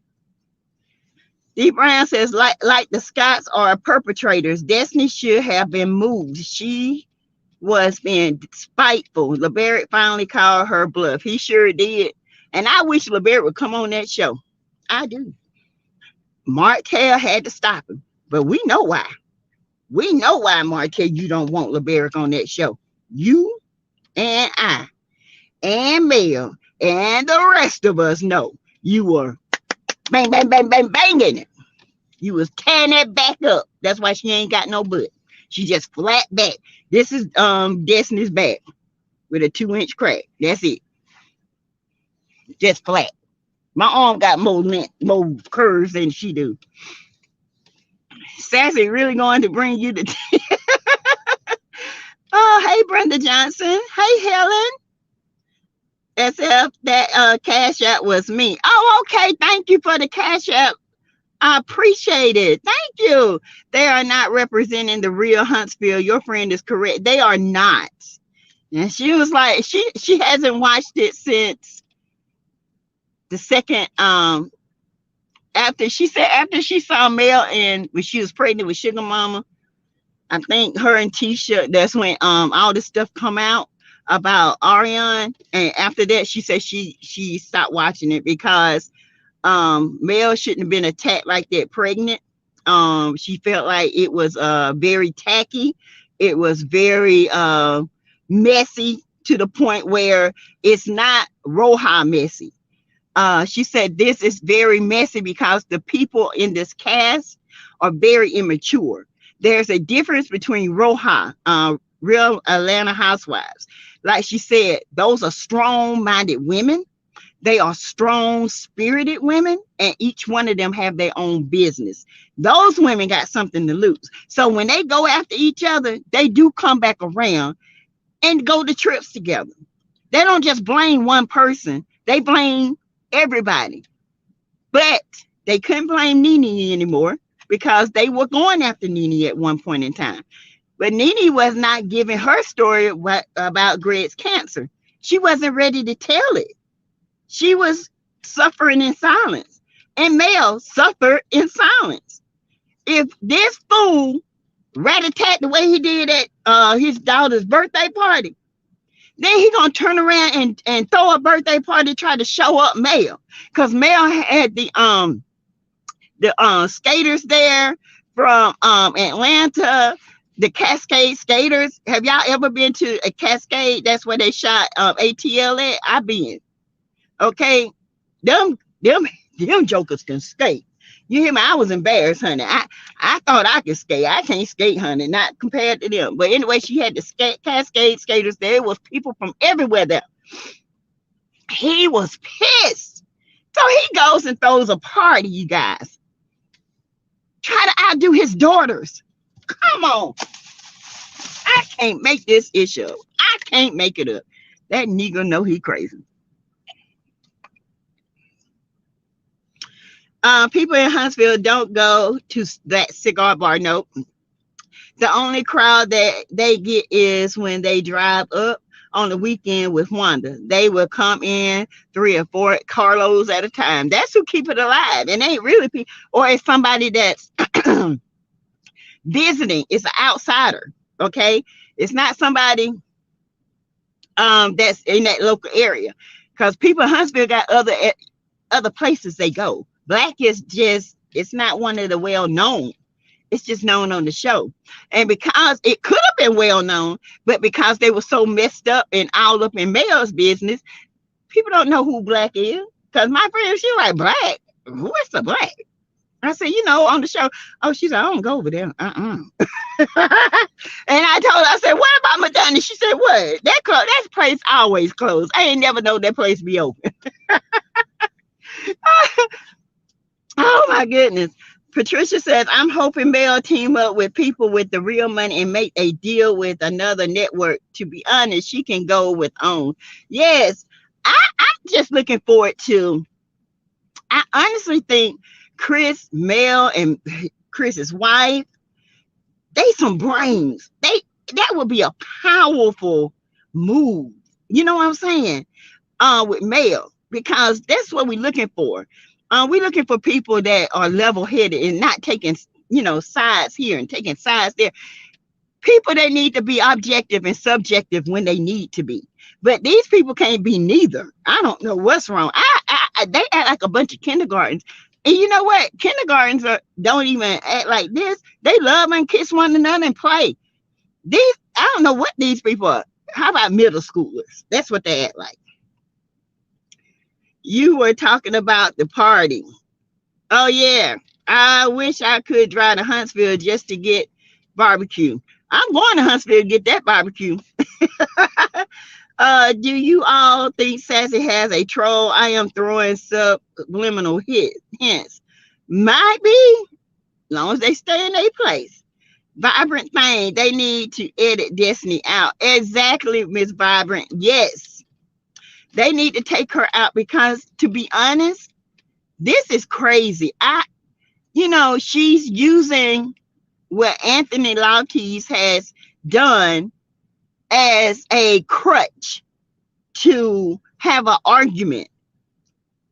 D. Brown says, like the Scots are perpetrators. Destiny should have been moved. She was being spiteful. LeBarrett finally called her bluff. He sure did. And I wish LeBarrett would come on that show. I do. Martel had to stop him. But we know why. We know why, Martel, you don't want LeBarrett on that show. You and I and Mel and the rest of us know you were bang, bang, bang, bang, banging it. You was tearing that back up. That's why she ain't got no butt. She just flat back. This is Destiny's back with a 2-inch crack. That's it. Just flat. My arm got more curves than she do. Sassy really going to bring you the Oh, hey, Brenda Johnson. Hey, Helen. SF, that cash app was me. Oh, okay. Thank you for the cash app. I appreciate it. Thank you. They are not representing the real Huntsville. Your friend is correct. They are not. And she was like, she hasn't watched it since the second after she saw Mel and when she was pregnant with Sugar Mama. I think her and Tisha, that's when all this stuff come out about Ariane. And after that, she said she stopped watching it because Mel shouldn't have been attacked like that pregnant. She felt like it was very tacky. It was very messy to the point where it's not Roja messy. She said this is very messy because the people in this cast are very immature. There's a difference between Roja, real Atlanta housewives. Like she said, those are strong-minded women. They are strong-spirited women, and each one of them have their own business. Those women got something to lose. So when they go after each other, they do come back around and go to trips together. They don't just blame one person. They blame everybody. But they couldn't blame Nene anymore because they were going after Nene at one point in time. But Nene was not giving her story about Greg's cancer. She wasn't ready to tell it. She was suffering in silence. And Mel suffered in silence. If this fool rat-a-tat the way he did at his daughter's birthday party, then he gonna turn around and throw a birthday party, try to show up Mel. Because Mel had the skaters there from Atlanta, the Cascade skaters. Have y'all ever been to a Cascade? That's where they shot ATL at. I've been. Okay, them jokers can skate. You hear me? I was embarrassed, honey. I thought I could skate. I can't skate, honey, not compared to them. But anyway, she had the Cascade skaters there. It was people from everywhere there. He was pissed. So he goes and throws a party, you guys. Try to outdo his daughters. Come on. I can't make this issue. I can't make it up. That nigga know he crazy. People in Huntsville don't go to that cigar bar. Nope. The only crowd that they get is when they drive up on the weekend with Wanda. They will come in 3 or 4 carloads at a time. That's who keep it alive. And ain't really people, or it's somebody that's visiting. It's an outsider. Okay. It's not somebody that's in that local area. Because people in Huntsville got other places they go. Black is just, it's not one of the well-known. It's just known on the show. And because it could have been well-known, but because they were so messed up and all up in Mel's business, people don't know who Black is. Because my friend, she like, Black? What's the Black? I said, you know, on the show. Oh, she's like, I don't go over there. And I told her, I said, what about Madonna? She said, what? That place always closed. I ain't never know that place be open. Oh my goodness. Patricia says, I'm hoping Mel team up with people with the real money and make a deal with another network. To be honest, she can go with OWN. Yes, I'm just looking forward to, I honestly think Chris, Mel, and Chris's wife, they some brains. That would be a powerful move. You know what I'm saying? With Mel, because that's what we're looking for. We're looking for people that are level headed and not taking, sides here and taking sides there. People that need to be objective and subjective when they need to be. But these people can't be neither. I don't know what's wrong. They act like a bunch of kindergartens. And you know what? Kindergartens don't even act like this. They love and kiss one another and play. I don't know what these people are. How about middle schoolers? That's what they act like. You were talking about the party. Oh yeah. I wish I could drive to Huntsville just to get barbecue. I'm going to Huntsville to get that barbecue. Do you all think Sassy has a troll? I am throwing subliminal hints. Might be, as long as they stay in their place. Vibrant thing, they need to edit Destiny out. Exactly, Miss Vibrant. Yes. They need to take her out because, to be honest, this is crazy. She's using what Anthony Laukes has done as a crutch to have an argument.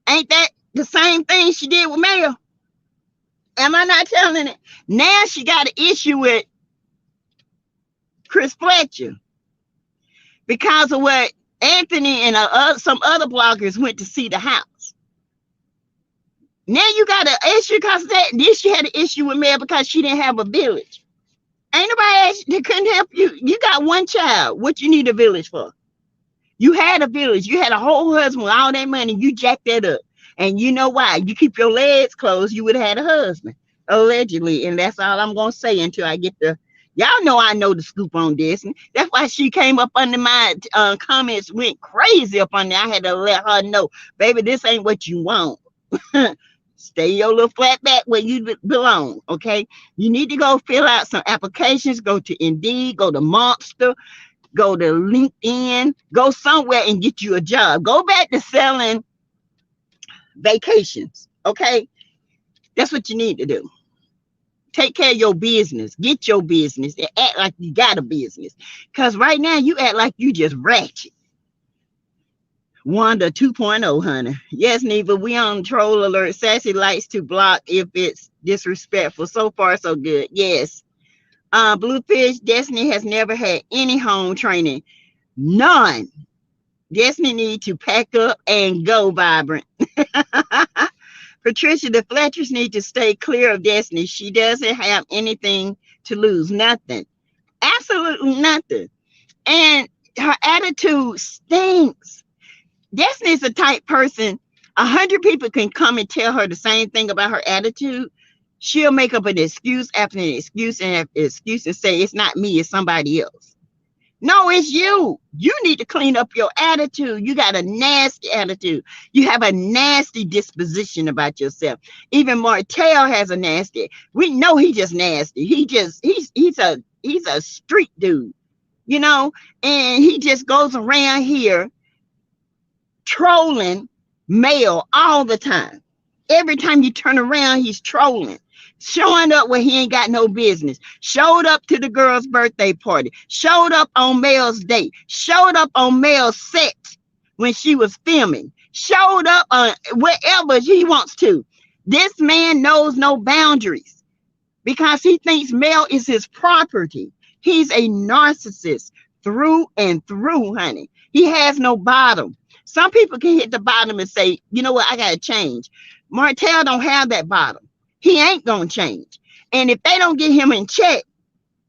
Ain't that the same thing she did with Mel? Am I not telling it? Now she got an issue with Chris Fletcher because of what Anthony and some other bloggers went to see the house. Now you got an issue because of that. Then she had an issue with Mel because she didn't have a village. Ain't nobody that couldn't help you. You got one child. What you need a village for? You had a village. You had a whole husband with all that money. You jacked that up. And you know why? You keep your legs closed, you would have had a husband. Allegedly. And that's all I'm going to say until I get the... Y'all know I know the scoop on this. And that's why she came up under my comments, went crazy up on there. I had to let her know, baby, this ain't what you want. Stay your little flat back where you belong, okay? You need to go fill out some applications. Go to Indeed, go to Monster, go to LinkedIn, go somewhere and get you a job. Go back to selling vacations, okay? That's what you need to do. Take care of your business. Get your business and act like you got a business. Because right now you act like you just ratchet. Wanda 2.0, honey. Yes, Neva, we on troll alert. Sassy likes to block if it's disrespectful. So far, so good. Yes. Bluefish, Destiny has never had any home training. None. Destiny need to pack up and go, Vibrant. Patricia, the Fletchers need to stay clear of Destiny. She doesn't have anything to lose. Nothing. Absolutely nothing. And her attitude stinks. Destiny is the type person, 100 people can come and tell her the same thing about her attitude. She'll make up an excuse after an excuse and excuse and say, it's not me, it's somebody else. No, it's you. You need to clean up your attitude. You got a nasty attitude. You have a nasty disposition about yourself. Even Martel has a nasty. We know he just nasty. He's a street dude, and he just goes around here trolling Mel all the time. Every time you turn around, he's trolling, showing up where he ain't got no business. Showed up to the girl's birthday party, showed up on Mel's date, showed up on Mel's set when she was filming, showed up on wherever he wants to. This man knows no boundaries because he thinks Mel is his property. He's a narcissist through and through, honey. He has no bottom. Some people can hit the bottom and say, you know what, I got to change. Martel don't have that bottom. He ain't going to change. And if they don't get him in check,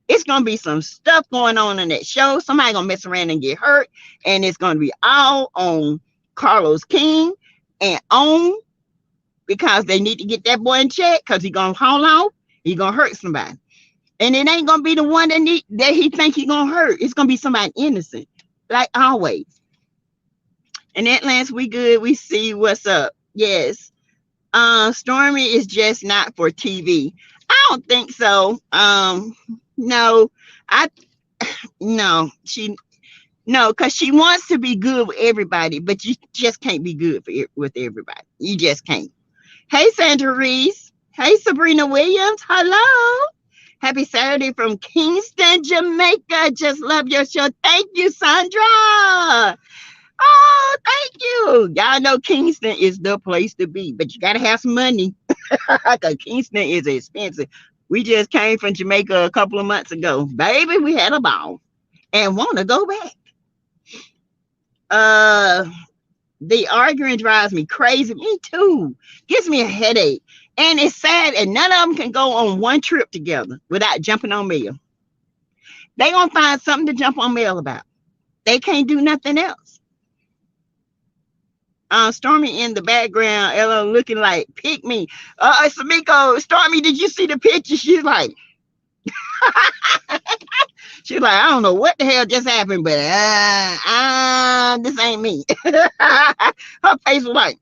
it's going to be some stuff going on in that show. Somebody going to mess around and get hurt. And it's going to be all on Carlos King and on, because they need to get that boy in check because he's going to haul off. He's going to hurt somebody. And it ain't going to be the one that he think he's going to hurt. It's going to be somebody innocent, like always. And Atlanta, we good. We see what's up. Yes. Stormy is just not for TV. I don't think so. No, because she wants to be good with everybody, but you just can't be good with everybody. You just can't. Hey, Sandra Reese. Hey, Sabrina Williams. Hello. Happy Saturday from Kingston, Jamaica. Just love your show. Thank you, Sandra. Oh, thank you. Y'all know Kingston is the place to be, but you got to have some money because Kingston is expensive. We just came from Jamaica a couple of months ago. Baby, we had a ball and want to go back. Uh, the arguing drives me crazy. Me too. Gives me a headache. And it's sad, and none of them can go on one trip together without jumping on Mel. They gonna find something to jump on Mel about. They can't do nothing else. Stormy in the background, Ella looking like pick me. Samiko, Stormy, did you see the picture? She's like, I don't know what the hell just happened, but this ain't me. Her face was like,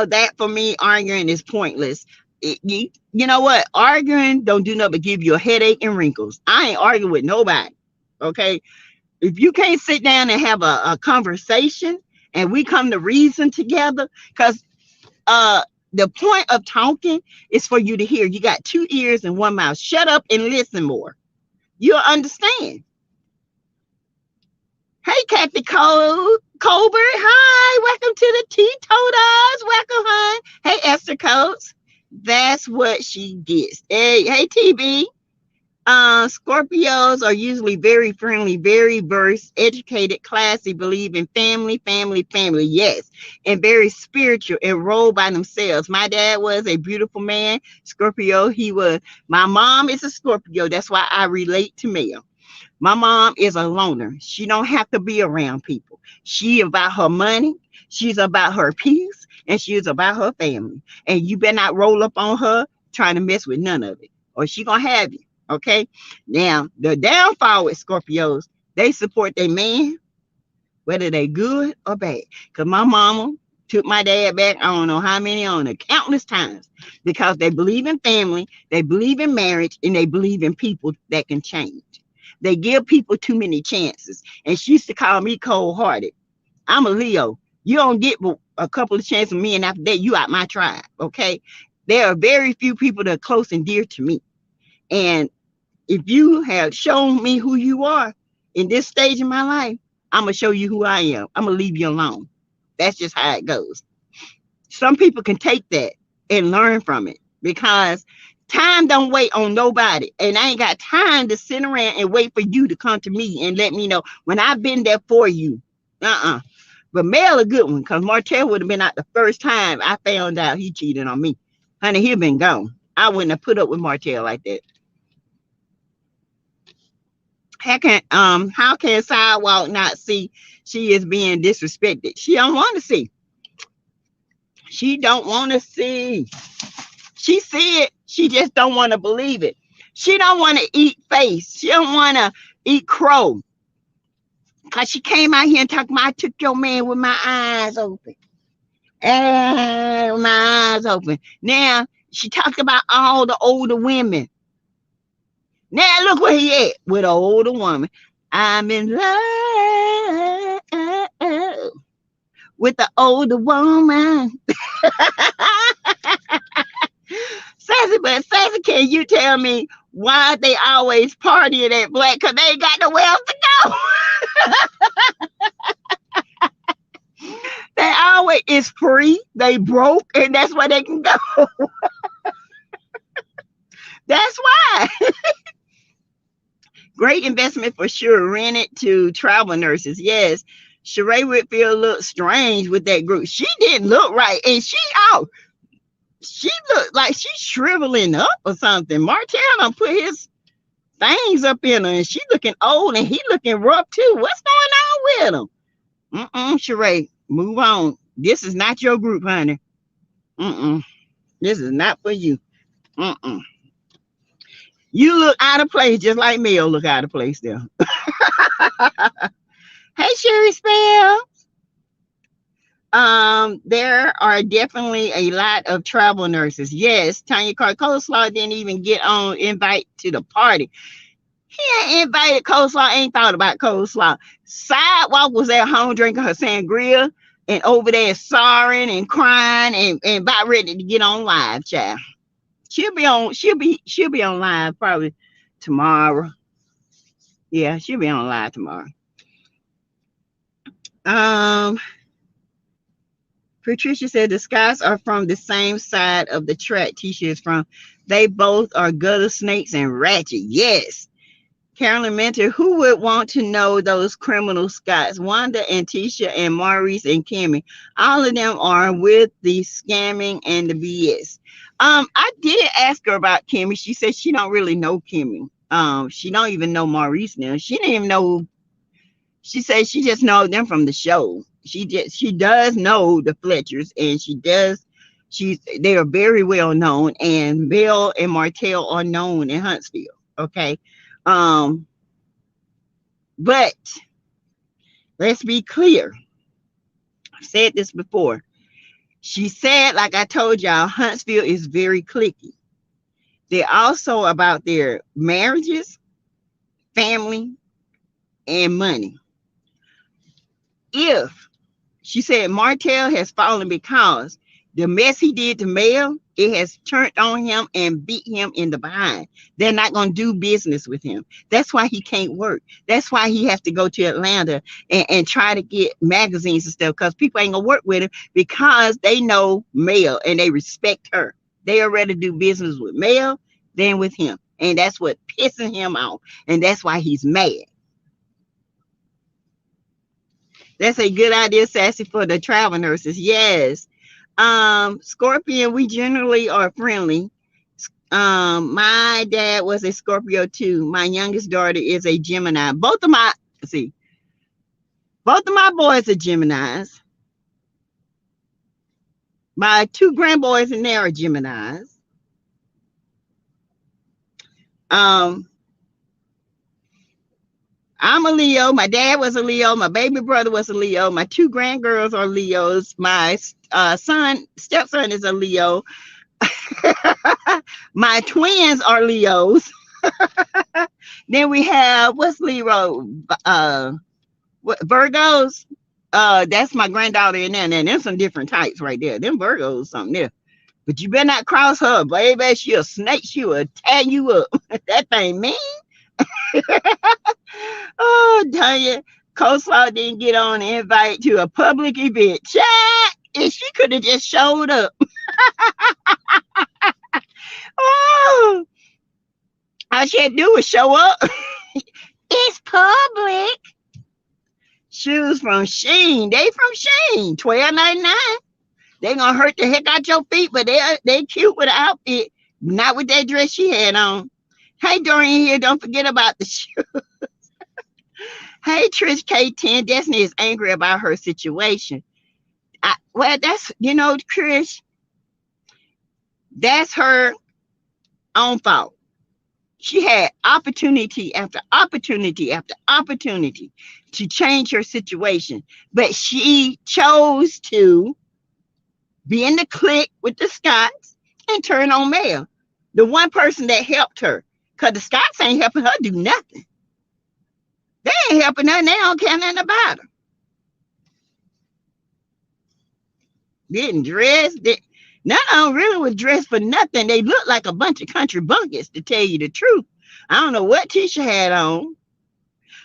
that for me, arguing is pointless. You know what? Arguing don't do nothing but give you a headache and wrinkles. I ain't arguing with nobody. Okay. If you can't sit down and have a conversation and we come to reason together, because the point of talking is for you to hear. You got 2 ears and 1 mouth. Shut up and listen more. You'll understand. Hey, Kathy Colbert. Hi, welcome to the Teetotalers. Welcome, hon. Hey, Esther Coates. That's what she gets. Hey, TB. Scorpios are usually very friendly, very versed, educated, classy, believe in family, yes, and very spiritual and roll by themselves. My dad was a beautiful man, Scorpio. My mom is a Scorpio. That's why I relate to Mel. My mom is a loner. She don't have to be around people. She about her money. She's about her peace, and she's about her family. And you better not roll up on her trying to mess with none of it, or she gonna have you. Okay. Now, the downfall with Scorpios, they support their man, whether they good or bad. Because my mama took my dad back, I don't know how many on it, countless times, because they believe in family, they believe in marriage, and they believe in people that can change. They give people too many chances. And she used to call me cold-hearted. I'm a Leo. You don't get a couple of chances with me, and after that, you out my tribe. Okay. There are very few people that are close and dear to me. And if you have shown me who you are in this stage of my life, I'm going to show you who I am. I'm going to leave you alone. That's just how it goes. Some people can take that and learn from it, because time don't wait on nobody. And I ain't got time to sit around and wait for you to come to me and let me know when I've been there for you. But Mel a good one, because Martel would have been out the first time I found out he cheated on me. Honey, he'd been gone. I wouldn't have put up with Martel like that. How can Sidewalk not see she is being disrespected? She don't want to see. She don't want to see. She see it. She just don't want to believe it. She don't want to eat face. She don't want to eat crow. Because she came out here and talked about, I took your man with my eyes open. And my eyes open. Now, she talked about all the older women. Now, look where he at with an older woman. I'm in love with the older woman. Sassy, can you tell me why they always partying at Black? Because they ain't got nowhere else to go. They always, it's free. They broke, and that's where they can go. That's why. Great investment for sure. Rent it to travel nurses. Yes. Sheree Whitfield looked strange with that group. She didn't look right. And she looked like she's shriveling up or something. Martel done put his things up in her, and she looking old, and he looking rough too. What's going on with him? Sheree, move on. This is not your group, honey. This is not for you. You look out of place, just like Mel look out of place there. Hey, Sherry Spell. There are definitely a lot of travel nurses. Yes, Tanya Coleslaw didn't even get on invite to the party. He ain't invited coleslaw, ain't thought about coleslaw. Sidewalk was at home drinking her sangria and over there sorrowing and crying and about ready to get on live, child. She'll be on live probably tomorrow. Yeah, she'll be on live tomorrow. Um, Patricia said the Scots are from the same side of the track Tisha is from. They both are gutter snakes and ratchet. Yes. Carolyn Mentor, who would want to know those criminal Scots? Wanda and Tisha and Maurice and Kimmy. All of them are with the scamming and the BS. I did ask her about Kimmy. She said she don't really know Kimmy. She don't even know Maurice now. She didn't even know. She said she just knows them from the show. She does know the Fletchers, and they are very well known, and Bill and Martel are known in Huntsville. Okay. But let's be clear. I've said this before. She said, like I told y'all, Huntsville is very cliquey. They're also about their marriages, family, and money. If she said Martel has fallen because the mess he did to Mel, it has turned on him and beat him in the behind. They're not going to do business with him. That's why he can't work. That's why he has to go to Atlanta and try to get magazines and stuff, because people ain't going to work with him because they know Mel and they respect her. They are ready to do business with Mel than with him. And that's what pissing him off. And that's why he's mad. That's a good idea, Sassy, for the travel nurses. Yes. Scorpion, we generally are friendly. My dad was a Scorpio too. My youngest daughter is a Gemini. Both of my boys are Geminis. My two grandboys in there are Geminis. I'm a Leo. My dad was a Leo. My baby brother was a Leo. My two grandgirls are Leos. My stepson is a Leo. My twins are Leos. Then we have, what's Leo? Virgos. That's my granddaughter in there. And there's some different types right there. Them Virgos, something there. But you better not cross her, baby. She'll snake. She will tear you up. That thing mean. Oh, dang it. Coleslaw didn't get on the invite to a public event. Chat. And she could have just showed up. Oh, all she had to do was show up. It's public. Shoes from Shein. They from Shein. $12.99. They gonna hurt the heck out your feet, but they cute with the outfit. Not with that dress she had on. Hey, Dorian here. Don't forget about the shoes. Hey, Trish K10. Destiny is angry about her situation. Well, that's, Trish, that's her own fault. She had opportunity after opportunity after opportunity to change her situation, but she chose to be in the clique with the Scots and turn on Mel, the one person that helped her, because the Scots ain't helping her do nothing. They ain't helping her. They don't care nothing about her. Didn't dress. None of them really was dressed for nothing. They looked like a bunch of country bunkers, to tell you the truth. I don't know what Tisha had on.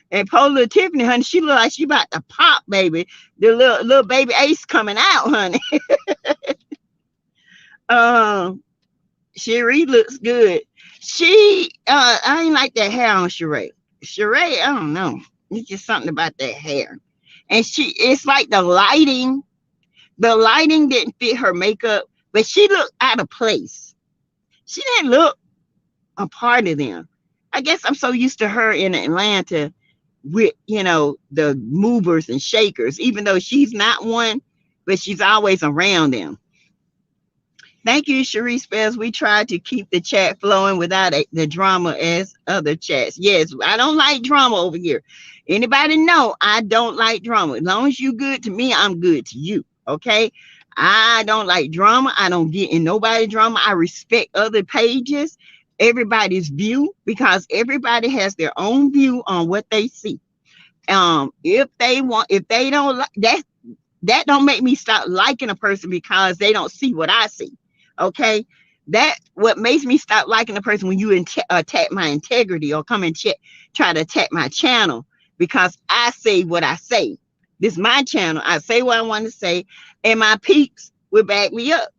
And poor little Tiffany, honey, she looked like she about to pop, baby. The little baby Ace coming out, honey. Cherie looks good. I ain't like that hair on Sheree. Sheree, I don't know. It's just something about that hair. And it's like the lighting didn't fit her makeup, but she looked out of place. She didn't look a part of them. I guess I'm so used to her in Atlanta with, the movers and shakers, even though she's not one, but she's always around them. Thank you, Cherie Spells. We tried to keep the chat flowing without the drama as other chats. Yes, I don't like drama over here. Anybody know I don't like drama. As long as you good to me, I'm good to you. Okay? I don't like drama. I don't get in nobody drama. I respect other pages. everybody's view, because everybody has their own view on what they see. If they don't like that, that don't make me stop liking a person because they don't see what I see. Okay, that what makes me stop liking a person when you attack my integrity or come and try to attack my channel, because I say what I say. This is my channel. I say what I want to say, and my peeps will back me up.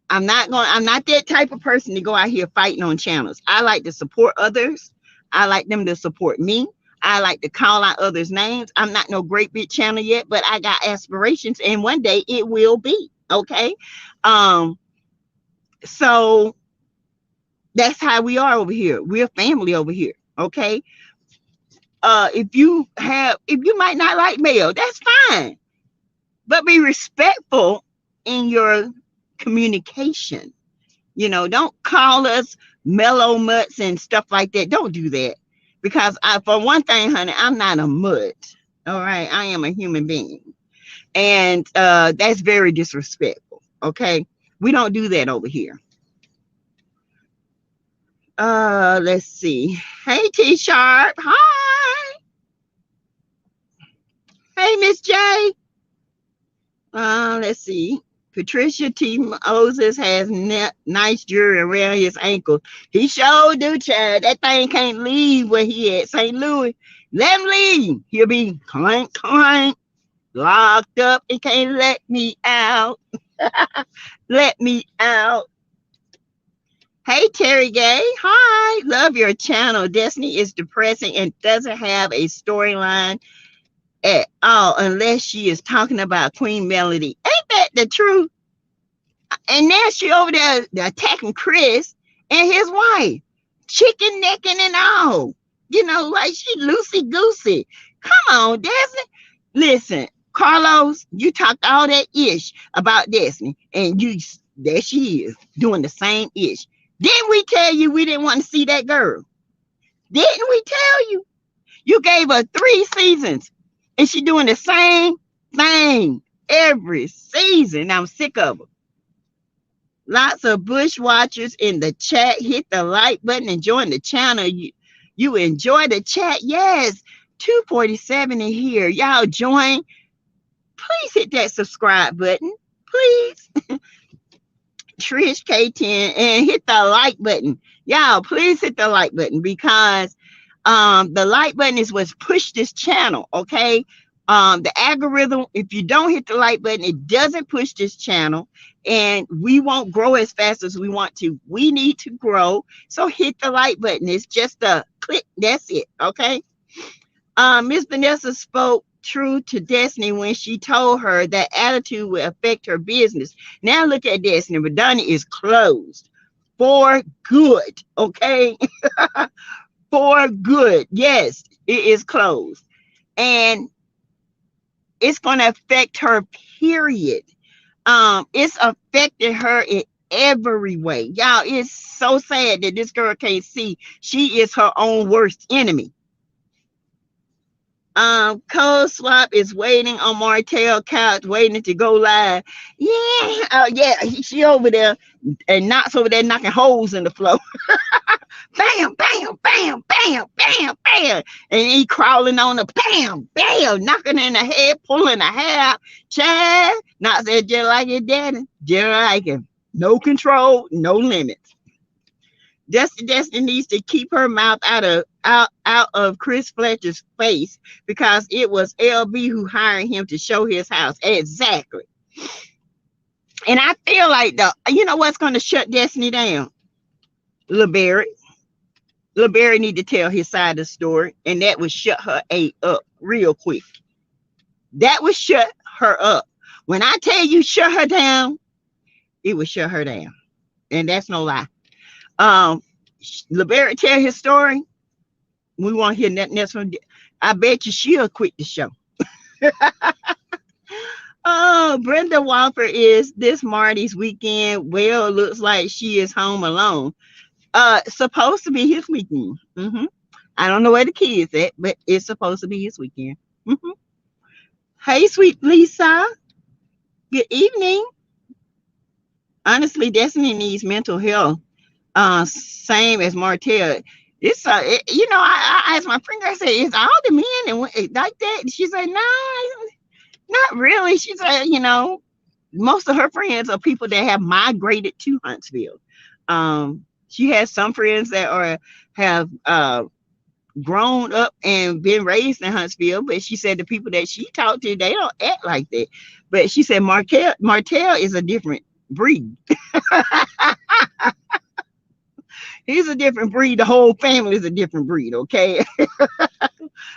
I'm not that type of person to go out here fighting on channels. I like to support others. I like them to support me. I like to call out others' names. I'm not no great big channel yet, but I got aspirations, and one day it will be. Okay. Um, so that's how we are over here. We're family over here. Okay. If you might not like male, that's fine. But be respectful in your communication. You know, don't call us mellow mutts and stuff like that. Don't do that. Because for one thing, honey, I'm not a mutt. All right. I am a human being. And that's very disrespectful. Okay. We don't do that over here. Let's see. Hey, T Sharp. Hi. Hey, Miss J. Let's see. Patricia T. Moses has nice jewelry around his ankles. He sure do, child. That thing can't leave where he at, St. Louis. Let him leave. He'll be clank, clank, locked up. He can't let me out. Let me out. Hey, Terry Gay. Hi. Love your channel. Destiny is depressing and doesn't have a storyline at all unless she is talking about Queen Melody. Ain't that the truth? And now she over there attacking Chris and his wife, chicken necking and all. You know, like she loosey goosey. Come on, Destiny. Listen, Carlos, you talked all that ish about Destiny, and there she is doing the same ish. Didn't we tell you we didn't want to see that girl? Didn't we tell you? You gave her 3 seasons, and she doing the same thing every season. I'm sick of her. Lots of bush watchers in the chat. Hit the like button and join the channel. You enjoy the chat? Yes. 247 in here. Y'all join. Please hit that subscribe button. Please. Trish K10 and hit the like button. Y'all, please hit the like button, because the like button is what's pushed this channel. Okay. The algorithm, if you don't hit the like button, it doesn't push this channel, and we won't grow as fast as we want to. We need to grow. So hit the like button. It's just a click. That's it. Okay. Miss Vanessa spoke true to Destiny when she told her that attitude will affect her business. Now look at Destiny. Madonna is closed for good. Okay. For good. Yes, it is closed. And it's going to affect her, period. It's affected her in every way. Y'all, it's so sad that this girl can't see she is her own worst enemy. Code Swap is waiting on Martel couch, waiting to go live. Yeah, she over there, and Knox over there knocking holes in the floor. Bam, bam, bam, bam, bam, bam. And he crawling on the bam, bam, knocking in the head, pulling the hair out. Chad, Knox said, just like your daddy, just like him. No control, no limits. Destiny needs to keep her mouth out of Chris Fletcher's face, because it was LB who hired him to show his house. Exactly. And I feel like you know what's going to shut Destiny down? LeBerry. LeBerry need to tell his side of the story, and that would shut her up real quick. That would shut her up. When I tell you shut her down, it would shut her down. And that's no lie. LeBerry tell his story. We won't hear nothing else from. I bet you she'll quit the show. Oh, Brenda Walker is this Marty's weekend. Well, looks like she is home alone. Supposed to be his weekend. I don't know where the kids at, but it's supposed to be his weekend. Hey, sweet Lisa. Good evening. Honestly, Destiny needs mental health Same as Martel. It's I asked my friend. I said, "Is all the men like that?" She said, "No, not really." She said, most of her friends are people that have migrated to Huntsville. She has some friends that have grown up and been raised in Huntsville, but she said the people that she talked to, they don't act like that. But she said Martel is a different breed. He's a different breed. The whole family is a different breed, okay?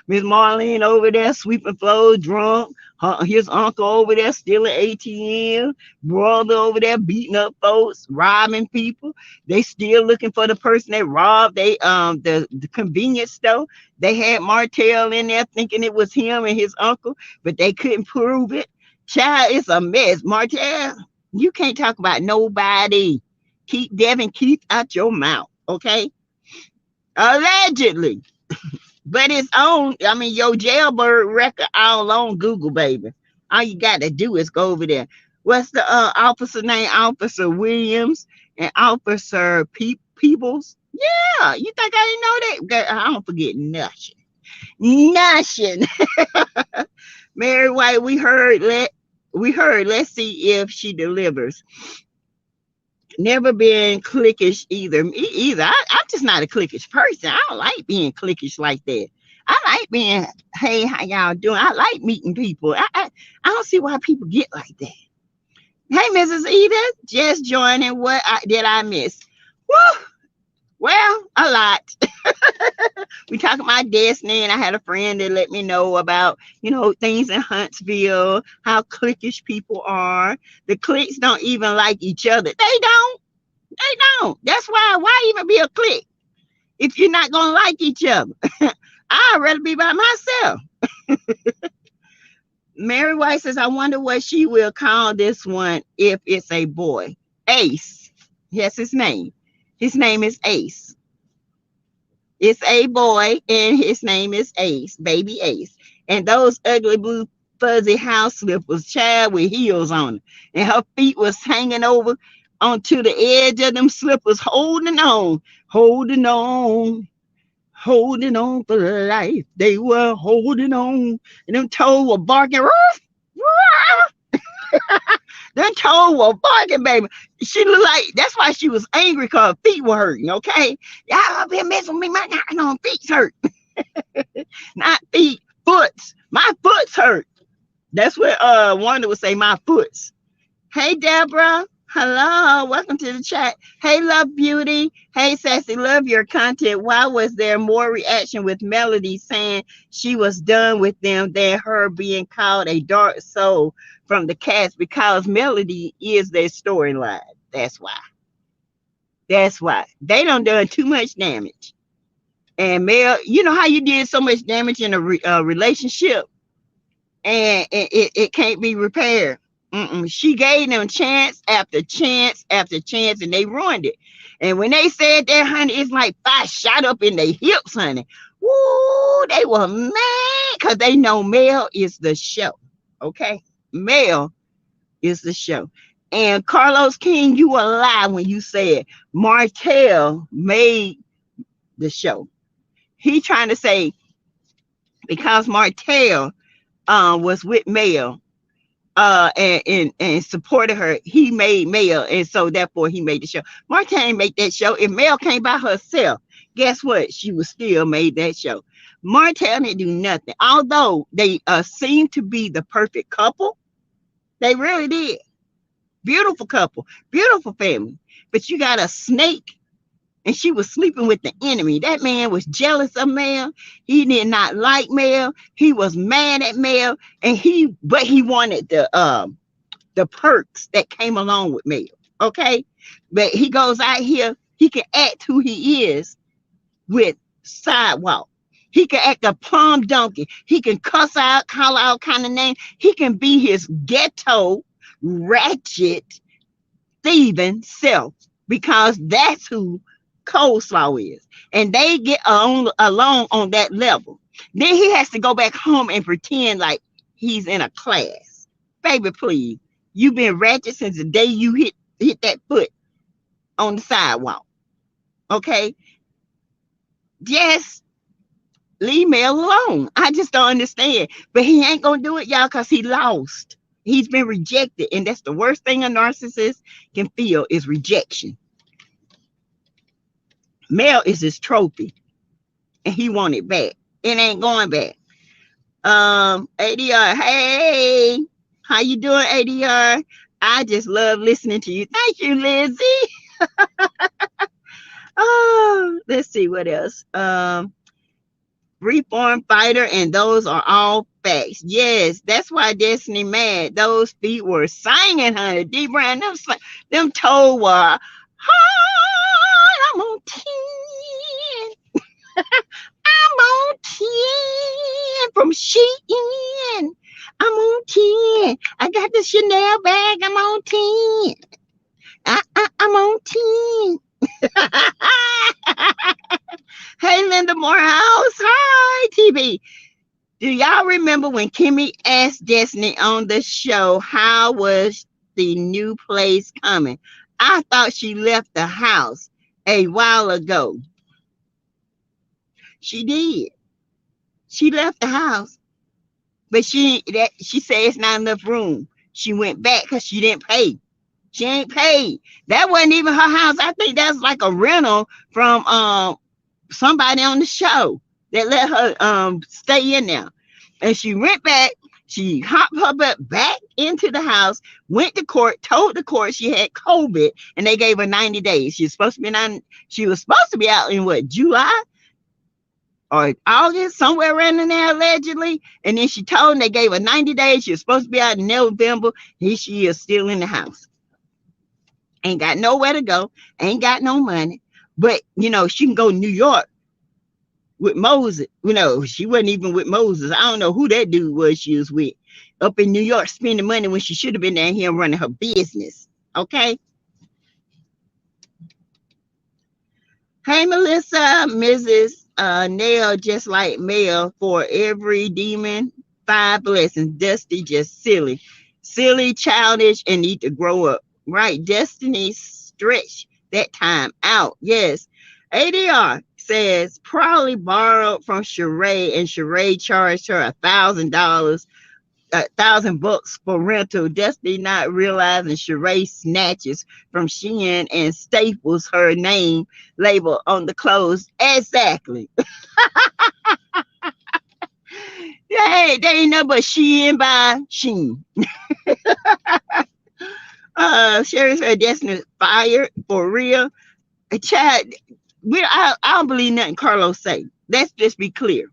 Miss Marlene over there sweeping floors, drunk. His uncle over there stealing ATM. Brother over there beating up folks, robbing people. They still looking for the person that robbed the convenience store. They had Martel in there thinking it was him and his uncle, but they couldn't prove it. Child, it's a mess. Martel, you can't talk about nobody. Keep Devin Keith out your mouth, okay? Allegedly. But it's on, your jailbird record all on Google, baby. All you got to do is go over there. What's the officer name? Officer Williams and Officer Peebles. Yeah, you think I didn't know that? I don't forget nothing. Nothing. Mary White, we heard. Let's see if she delivers. Never been cliquish either. Me either. I'm just not a cliquish person. I don't like being cliquish like that. I like being, hey, how y'all doing? I like meeting people. I don't see why people get like that. Hey, Mrs. Edith, just joining. What did I miss? Woo! Well, a lot. We talking about destiny, and I had a friend that let me know about, things in Huntsville, how cliquish people are. The cliques don't even like each other. They don't. That's why even be a clique if you're not gonna like each other? I'd rather be by myself. Mary White says, I wonder what she will call this one if it's a boy. Ace. Yes, his name. His name is Ace. It's a boy, and his name is Ace, baby Ace. And those ugly blue fuzzy house slippers, child, with heels on it. And her feet was hanging over onto the edge of them slippers, holding on for life. They were holding on, and them toes were barking. Them toes were barking, baby. She looked like, that's why she was angry, because her feet were hurting, okay? Y'all been messing with me, my feet hurt. Not feet, foots. My foots hurt. That's what Wanda would say, my foots. Hey, Deborah. Hello. Welcome to the chat. Hey, Love Beauty. Hey, Sassy, love your content. Why was there more reaction with Melody saying she was done with them than her being called a dark soul from the cast? Because Melody is their storyline. That's why. They done too much damage. And Mel, you know how you did so much damage in a relationship, and it can't be repaired. She gave them chance after chance after chance, and they ruined it. And when they said that, honey, it's like fire shot up in their hips, honey. Woo, they were mad because they know Mel is the show. Okay? Mel is the show. And Carlos King, you were lying when you said Martel made the show. He trying to say because Martel was with Mel and supported her, he made Mel, and so therefore he made the show. Martel ain't make that show. If Mel came by herself, guess what? She would still made that show. Martel didn't do nothing. Although they seemed to be the perfect couple, they really did. Beautiful couple, beautiful family. But you got a snake, and she was sleeping with the enemy. That man was jealous of Mel. He did not like Mel. He was mad at Mel, but he wanted the perks that came along with Mel. Okay, but he goes out here. He can act who he is with sidewalk. He can act a plum donkey. He can cuss out, call out kind of names. He can be his ghetto, ratchet, thieving self, because that's who Coleslaw is. And they get along on that level. Then he has to go back home and pretend like he's in a class. Baby, please. You've been ratchet since the day you hit that foot on the sidewalk. Okay, just leave Mel alone. I just don't understand. But he ain't gonna do it, y'all, because he lost. He's been rejected, and that's the worst thing a narcissist can feel is rejection. Mel is his trophy, and he want it back. It ain't going back. ADR, hey, how you doing, ADR? I just love listening to you. Thank you, Lizzie. Oh, let's see what else. Reform fighter, and those are all facts. Yes, that's why Destiny mad. Those feet were singing, honey. D Brown, them told were hard. I'm on 10. I'm on 10 from Shein. I'm on 10. I got the Chanel bag. I'm on 10. I'm on 10. Hey, Linda Morehouse. Hi, TV. Do y'all remember when Kimmy asked Destiny on the show how was the new place coming? I thought she left the house a while ago. She did. She left the house, but she said it's not enough room. She went back because she didn't pay. She ain't paid. That wasn't even her house. I think that's like a rental from somebody on the show that let her stay in there. And she went back. She hopped her butt back into the house, went to court, told the court she had COVID, and they gave her 90 days. She was supposed to be out in what, July or August, somewhere around in there, allegedly. And then she told them they gave her 90 days. She was supposed to be out in November. Here she is still in the house. Ain't got nowhere to go. Ain't got no money. But, she can go to New York with Moses. She wasn't even with Moses. I don't know who that dude was she was with. Up in New York spending money when she should have been down here running her business. Okay? Hey, Melissa, Mrs. Nail, just like Mel, for every demon, 5 blessings. Dusty, just silly. Silly, childish, and need to grow up. Right? Destiny stretch that time out. Yes. ADR says probably borrowed from Sheree, and Sheree charged her $1,000, $1,000 for rental. Destiny not realizing Sheree snatches from Shein and staples her name label on the clothes. Exactly. Hey, they ain't nothing but Shein by Shein. Sherry said Destiny fired for real. Chad, I don't believe nothing Carlos say. Let's just be clear.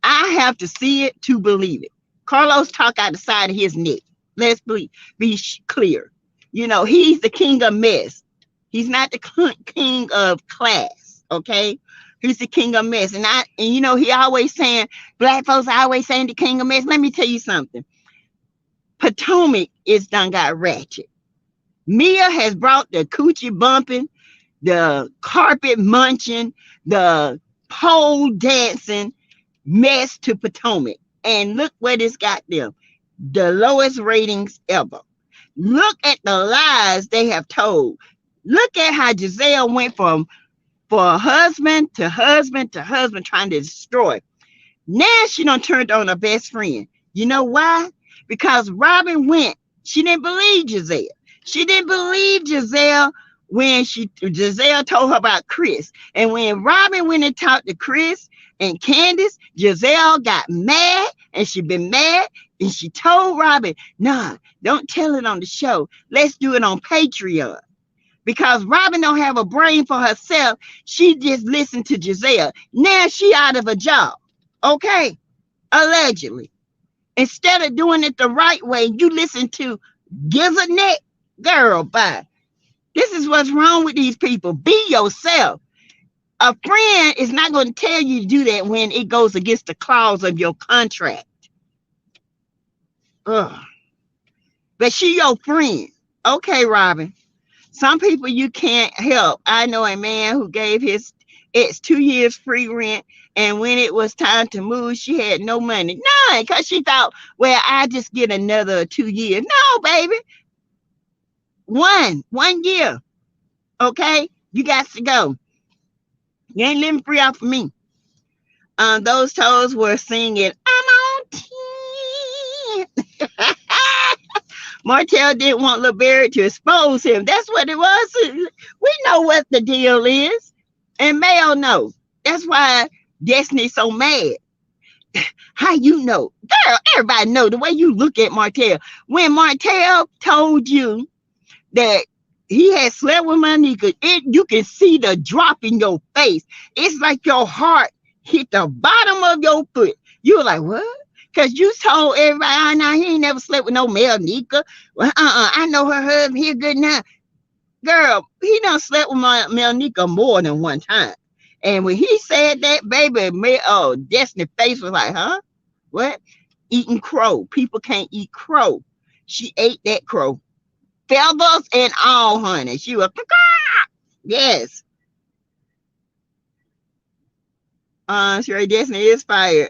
I have to see it to believe it. Carlos talk out the side of his neck. Let's be clear. He's the king of mess. He's not the king of class. Okay, he's the king of mess. And he always saying black folks always saying the king of mess. Let me tell you something. Potomac is done got ratchet. Mia has brought the coochie bumping, the carpet munching, the pole dancing mess to Potomac. And look what it's got them. The lowest ratings ever. Look at the lies they have told. Look at how Giselle went from husband to husband to husband trying to destroy. Now she done turned on her best friend. You know why? Because Robin went. She didn't believe Giselle. She didn't believe Giselle when Giselle told her about Chris. And when Robin went and talked to Chris and Candace, Giselle got mad, and she been mad, and she told Robin, nah, don't tell it on the show. Let's do it on Patreon. Because Robin don't have a brain for herself. She just listened to Giselle. Now she out of a job. Okay? Allegedly. Instead of doing it the right way, you listen to give a neck. Girl, bye. This is what's wrong with these people. Be yourself. A friend is not going to tell you to do that when it goes against the clause of your contract. Ugh. But she your friend. Okay, Robin. Some people you can't help. I know a man who gave his ex 2 years free rent, and when it was time to move, she had no money. None, because she thought, well, I just get another 2 years. No, baby. One year. Okay? You got to go. You ain't living free off of me. Those toes were singing, I'm on 10. Martel didn't want LeBarrett to expose him. That's what it was. We know what the deal is. And Mel knows. That's why Destiny's so mad. How you know? Girl, everybody know the way you look at Martel. When Martel told you that he had slept with Monica, you can see the drop in your face. It's like your heart hit the bottom of your foot. You were like, what? Because you told everybody, oh, no, he ain't never slept with no Mel Nika. Well, I know her husband here good now. Girl, he done slept with my Mel Nika more than one time. And when he said that, baby, Destiny face was like, huh? What? Eating crow. People can't eat crow. She ate that crow. Feathers and all, honey. She was, yes. Sherry Destiny is fired.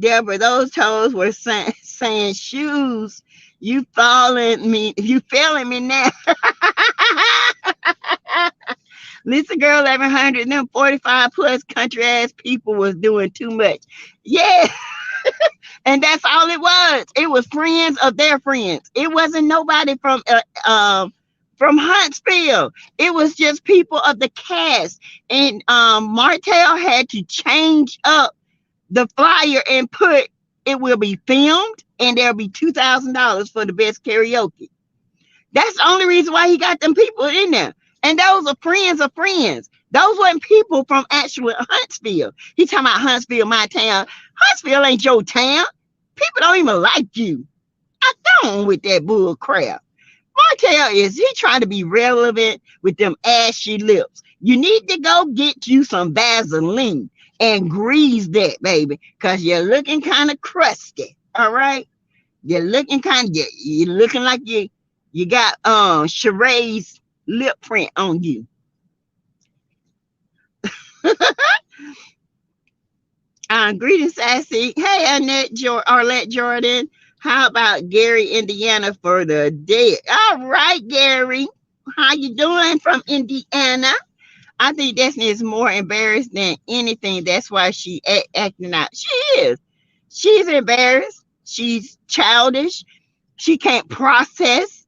Deborah, those toes were saying shoes. You failing me now. Lisa Girl 1100, them 45 plus country ass people was doing too much. Yeah. And that's all it was. It was friends of their friends. It wasn't nobody from Huntsville. It was just people of the cast. And Martel had to change up the flyer and put it will be filmed and there'll be $2,000 for the best karaoke. That's the only reason why he got them people in there. And those are friends of friends. Those weren't people from actual Huntsville. He talking about Huntsville, my town. Huntsville ain't your town. People don't even like you. I don't with that bull crap. Martel he trying to be relevant with them ashy lips. You need to go get you some Vaseline and grease that, baby, because you're looking kind of crusty. All right? You're looking you're looking like you got Sheree's lip print on you. Greetings, Sassy. Hey, Arlette Jordan. How about Gary, Indiana for the day? All right, Gary. How you doing from Indiana? I think Destiny is more embarrassed than anything. That's why she acting out. She is. She's embarrassed. She's childish. She can't process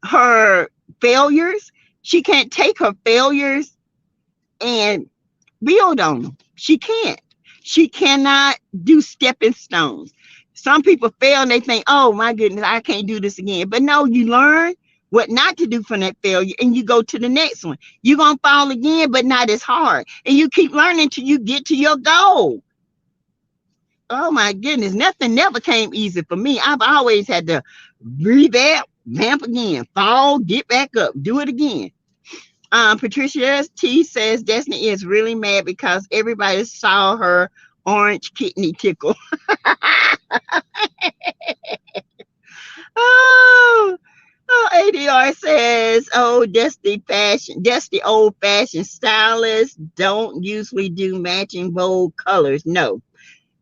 her failures. She can't take her failures and build on them. She can't. She cannot do stepping stones. Some people fail and they think, oh my goodness, I can't do this again. But no, you learn what not to do from that failure and you go to the next one. You're going to fall again, but not as hard. And you keep learning till you get to your goal. Oh my goodness, nothing never came easy for me. I've always had to revamp, vamp again, fall, get back up, do it again. Patricia T says Destiny is really mad because everybody saw her orange kidney tickle. Oh, ADR says, oh, Dusty old fashioned stylists don't usually do matching bold colors. No.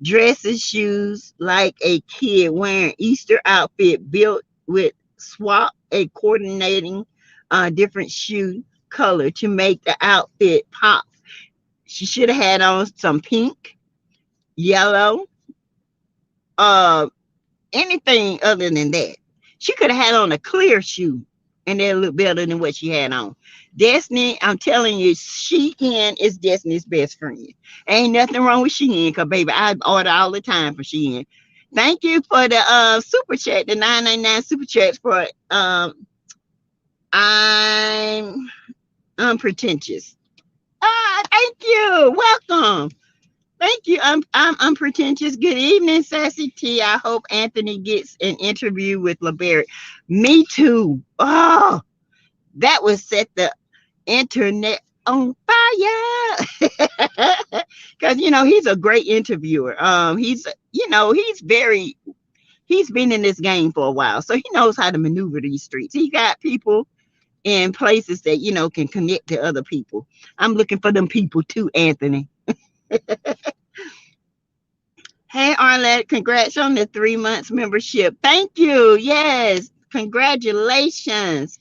Dresses, shoes, like a kid wearing Easter outfit built with swap a coordinating different shoe color to make the outfit pop. She should have had on some pink, yellow, anything other than that. She could have had on a clear shoe and they'll look better than what she had on. Destiny, I'm telling you, Shein is Destiny's best friend. Ain't nothing wrong with Shein, because baby, I order all the time for Shein. Thank you for the super chat, the 999 super chats for I'm unpretentious. Thank you. Welcome. Thank you. I'm unpretentious. Good evening, Sassy T. I hope Anthony gets an interview with LeBarrett. Me too. Oh, that would set the internet on fire. Because he's a great interviewer. He's been in this game for a while, so he knows how to maneuver these streets. He got people in places that can connect to other people. I'm looking for them people too, Anthony. Hey, Arlette, congrats on the 3 months membership. Thank you. Yes, congratulations.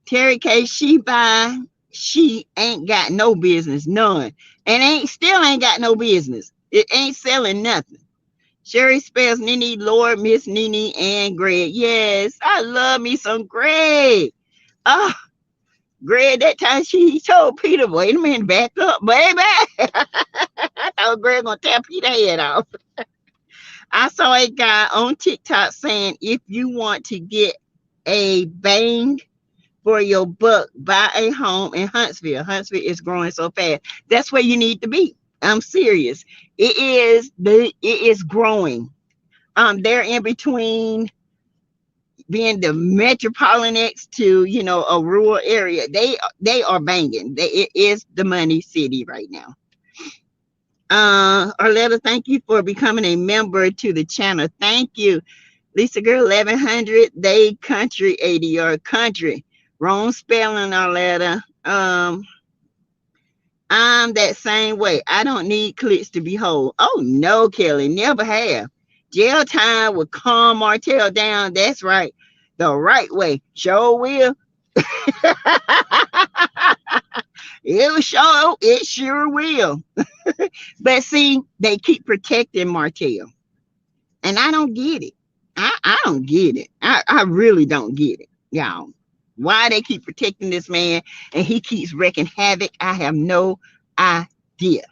Terry K. Sheba, she ain't got no business, none. And ain't got no business. It ain't selling nothing. Sherry spells Nene, Lord, Miss Nene, and Greg. Yes, I love me some Greg. Oh, Greg, that time he told Peter, wait a minute, back up, baby. I thought Greg gonna tear Peter's head off. I saw a guy on TikTok saying if you want to get a bang for your buck, buy a home in Huntsville. Huntsville is growing so fast. That's where you need to be. I'm serious. It is growing. They're in between being the metropolitan next to a rural area. They are banging. It is the money city right now. Arletta, thank you for becoming a member to the channel. Thank you. Lisa Girl 1100, they country ADR country. Wrong spelling, Arletta. I'm that same way. I don't need clicks to be whole. Oh no, Kelly, never have. Jail time will calm Martel down. That's right. The right way. Sure will. It sure will. But see, they keep protecting Martel. And I don't get it. I don't get it. I really don't get it, y'all. Why they keep protecting this man and he keeps wreaking havoc, I have no idea.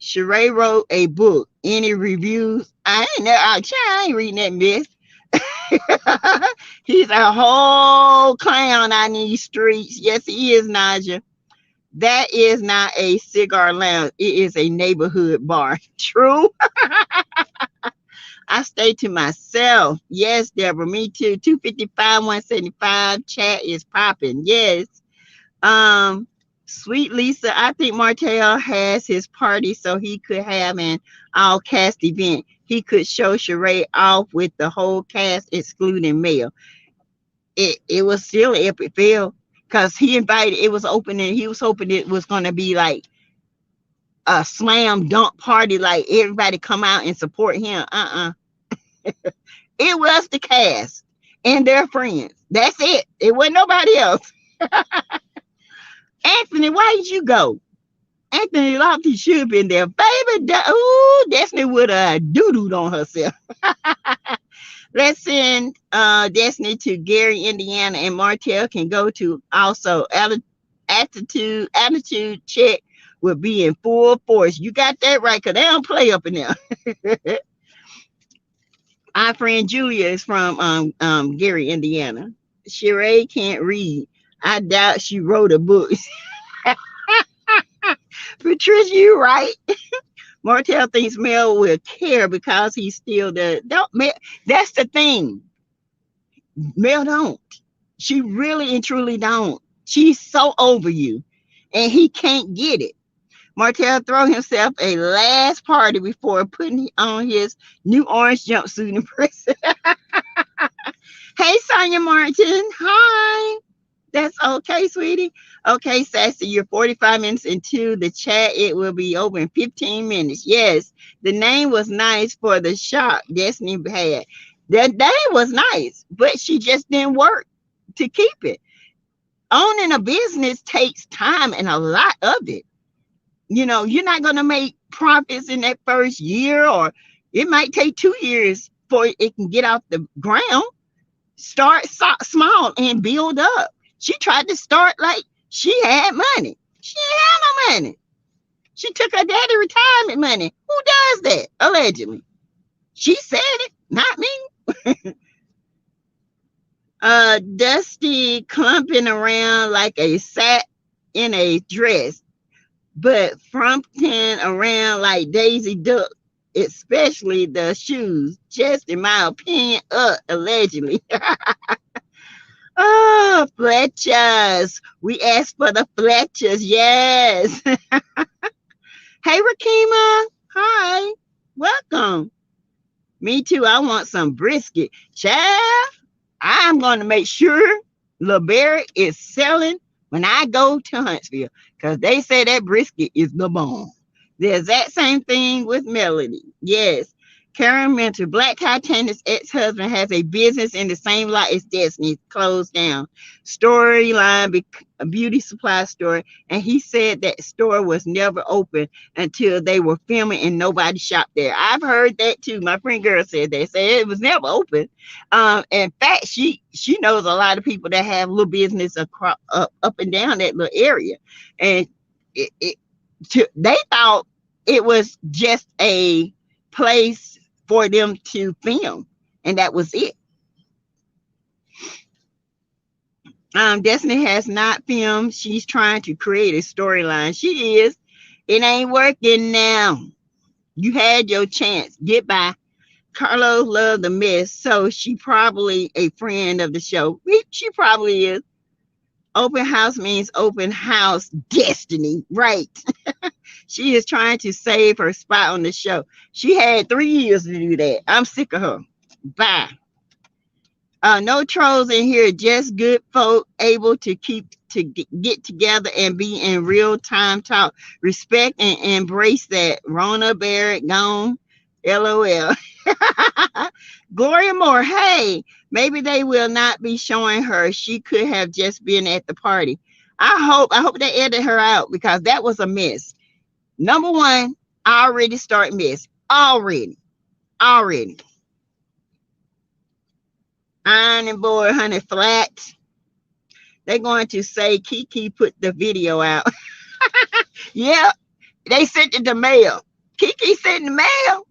Sheree wrote a book. Any reviews? I ain't reading that mess. He's a whole clown on these streets. Yes, he is, Naja. That is not a cigar lounge. It is a neighborhood bar. True. I stay to myself. Yes, Deborah, me too. 255, 175. Chat is popping. Yes. Sweet Lisa, I think Martel has his party so he could have an all cast event. He could show Sheree off with the whole cast, excluding Mel. It was still an epic fail because he invited, it was opening, he was hoping it was going to be like a slam dunk party, like everybody come out and support him. It was the cast and their friends. That's it. It wasn't nobody else. Anthony, why did you go? Anthony Lofty should have been there. Baby, Destiny would have doo-dooed on herself. Let's send Destiny to Gary, Indiana, and Martel can go to also attitude check will be in full force. You got that right, because they don't play up in there. Our friend Julia is from Gary, Indiana. Sheree can't read. I doubt she wrote a book. Patricia, you right. Martel thinks Mel will care because he's still the don't. That's the thing. Mel don't. She really and truly don't. She's so over you, and he can't get it. Martel throw himself a last party before putting on his new orange jumpsuit in prison. Hey, Sonia Martin. Hi. That's okay, sweetie. Okay, Sassy, you're 45 minutes into the chat. It will be over in 15 minutes. Yes, the name was nice for the shop Destiny had. The name was nice, but she just didn't work to keep it. Owning a business takes time and a lot of it. You're not going to make profits in that first year, or it might take 2 years before it can get off the ground. Start small and build up. She tried to start like she had money. She didn't have no money. She took her daddy retirement money. Who does that? Allegedly. She said it, not me. Dusty clumping around like a sat in a dress, but frumping around like Daisy Duck, especially the shoes. Just in my opinion, allegedly. Oh, Fletchers. We asked for the Fletchers. Yes. Hey, Rakima. Hi. Welcome. Me too. I want some brisket. Child, I'm going to make sure LeBerry is selling when I go to Huntsville, because they say that brisket is the bomb. There's that same thing with Melody. Yes. Karen Mentor, Black Titanic's ex-husband has a business in the same lot as Destiny, closed down. Storyline, a beauty supply store, and he said that store was never open until they were filming and nobody shopped there. I've heard that too. My friend girl said that. Said it was never open. In fact, she knows a lot of people that have little business across, up and down that little area, and they thought it was just a place for them to film, and that was it. Destiny has not filmed. She's trying to create a storyline. She is. It ain't working now. You had your chance. Goodbye. Carlos loved the mess, so she probably a friend of the show. She probably is. Open house means open house. Destiny, right? She is trying to save her spot on the show. She had 3 years to do that. I'm sick of her. Bye. No trolls in here, just good folk able to get together and be in real time talk. Respect and embrace that. Rona Barrett gone. LOL. Gloria Moore, hey, maybe they will not be showing her. She could have just been at the party. I hope they edited her out, because that was a mess. Number one, I already start mess. Already. Iron and board, honey, flat. They're going to say Kiki put the video out. Yeah, they sent it to mail. Kiki sent the mail.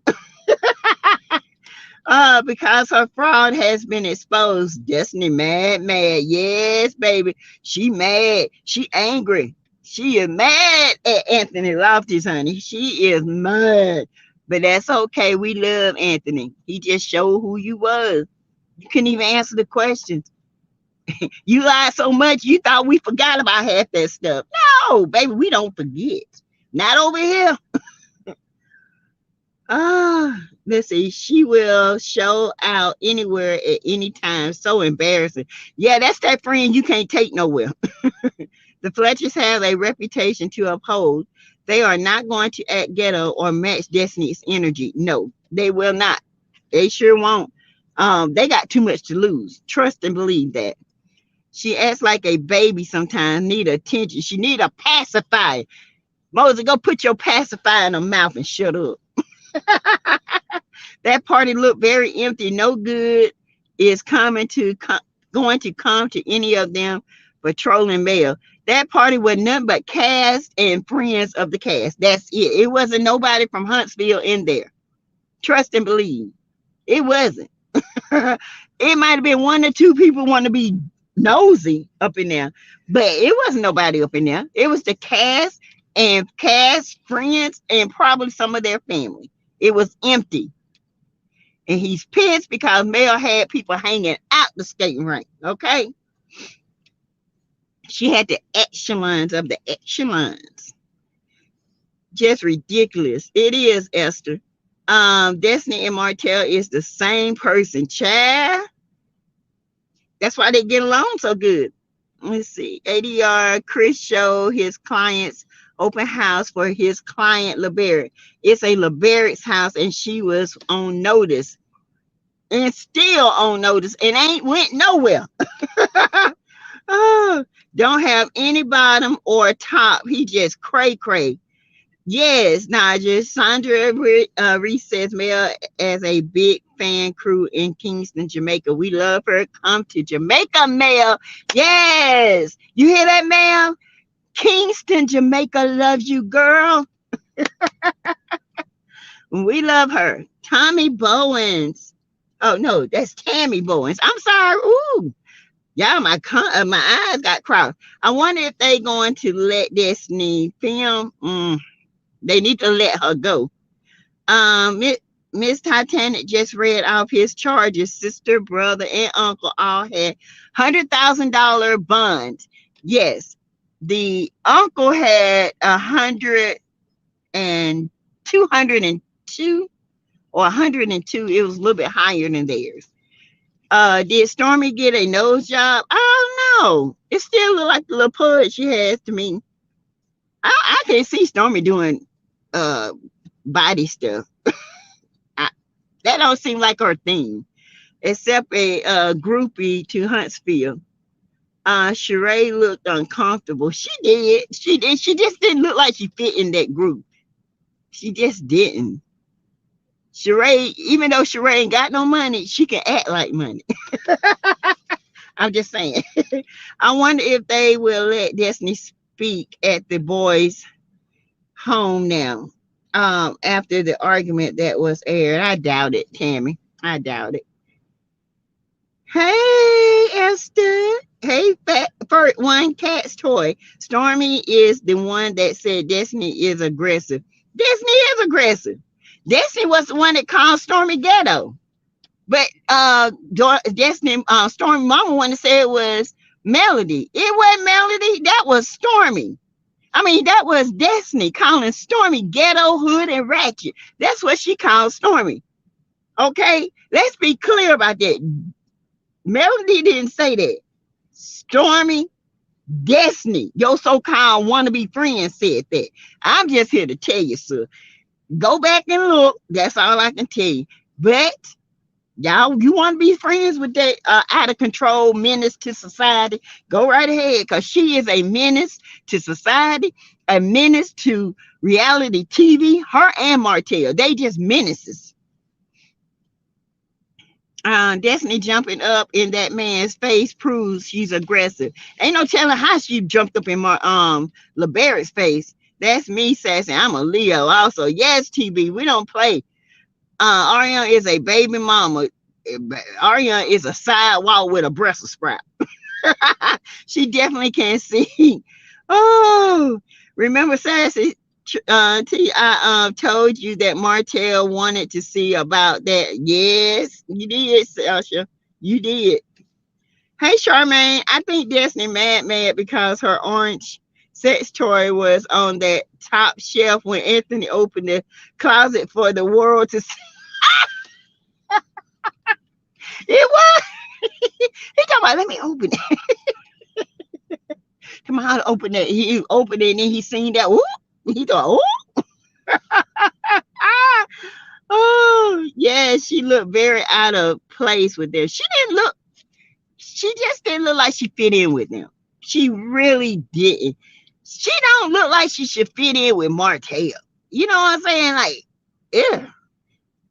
Because her fraud has been exposed. Destiny mad. Yes, baby. She mad. She angry. She is mad at Anthony Loftus, honey. She is mad. But that's okay. We love Anthony. He just showed who you was. You couldn't even answer the questions. You lied so much, you thought we forgot about half that stuff. No, baby, we don't forget. Not over here. Let's see. She will show out anywhere at any time. So embarrassing. Yeah, that's that friend you can't take nowhere. The Fletchers have a reputation to uphold. They are not going to act ghetto or match Destiny's energy. No, they will not. They sure won't. They got too much to lose. Trust and believe that. She acts like a baby sometimes. Need attention. She need a pacifier. Moses, go put your pacifier in her mouth and shut up. That party looked very empty. No good is going to come to any of them for trolling mail. That party was nothing but cast and friends of the cast. That's it. It wasn't nobody from Huntsville in there. Trust and believe. It wasn't. It might have been 1 or 2 people want to be nosy up in there, but it wasn't nobody up in there. It was the cast and cast friends and probably some of their family. It was empty. And he's pissed because Mel had people hanging out the skating rink. Okay. She had the echelons of the echelons. Just ridiculous. It is, Esther. Destiny and Martel is the same person. Child. That's why they get along so good. Let's see. ADR, Chris showed his clients open house for his client LeBarrett. It's a LeBarrett's house, and she was on notice. And still on notice and ain't went nowhere. Don't have any bottom or top. He just cray. Yes, Naja. Sandra Reese says Mel as a big fan crew in Kingston, Jamaica. We love her. Come to Jamaica, Mel. Yes. You hear that, Mel? Kingston, Jamaica loves you, girl. We love her. Tommy Bowens. Oh, no, that's Tammy Bowens. I'm sorry. Ooh. Y'all, my eyes got crossed. I wonder if they going to let Destiny film. They need to let her go. Miss Titanic just read off his charges. Sister, brother, and uncle all had $100,000 bonds. Yes, the uncle had 100 and 202 or 102. It was a little bit higher than theirs. Did Stormy get a nose job? I don't know. It still look like the little pud she has to me. I can't see Stormy doing body stuff. That don't seem like her thing. Except a groupie to Huntsville. Sheree looked uncomfortable. She did. She did. She just didn't look like she fit in that group. She just didn't. Sheree, even though Sheree ain't got no money, she can act like money. I'm just saying. I wonder if they will let Destiny speak at the boys' home now. After the argument that was aired. I doubt it, Tammy. I doubt it. Hey, Esther. Hey, fat first one cat's toy. Stormy is the one that said Destiny is aggressive. Destiny is aggressive. Destiny was the one that called Stormy ghetto. But Destiny, Stormy mama wanted to say it was Melody. It wasn't Melody. That was Stormy. I mean, that was Destiny calling Stormy ghetto, hood, and ratchet. That's what she called Stormy. Okay? Let's be clear about that. Melody didn't say that. Stormy, Destiny, your so-called wannabe friend said that. I'm just here to tell you, sir. Go back and look. That's all I can tell you. But y'all, you want to be friends with that out of control menace to society? Go right ahead, because she is a menace to society, a menace to reality TV. Her and Martel, they just menaces. Destiny jumping up in that man's face proves she's aggressive. Ain't no telling how she jumped up in my LeBarrett's face. That's me, Sassy. I'm a Leo also. Yes, TB, we don't play. Ariana is a baby mama. Ariana is a sidewalk with a Brussels sprout. She definitely can see. Oh, remember, Sassy? I told you that Martel wanted to see about that. Yes, you did, Sasha. You did. Hey, Charmaine. I think Destiny mad because her orange sex toy was on that top shelf when Anthony opened the closet for the world to see. It was. He talking about, let me open it. Come on, open it. He opened it and then he seen that. Ooh. He thought, oh. Oh, yeah, she looked very out of place with them. She just didn't look like she fit in with them. She really didn't. She don't look like she should fit in with Martel. You know what I'm saying? Like, yeah,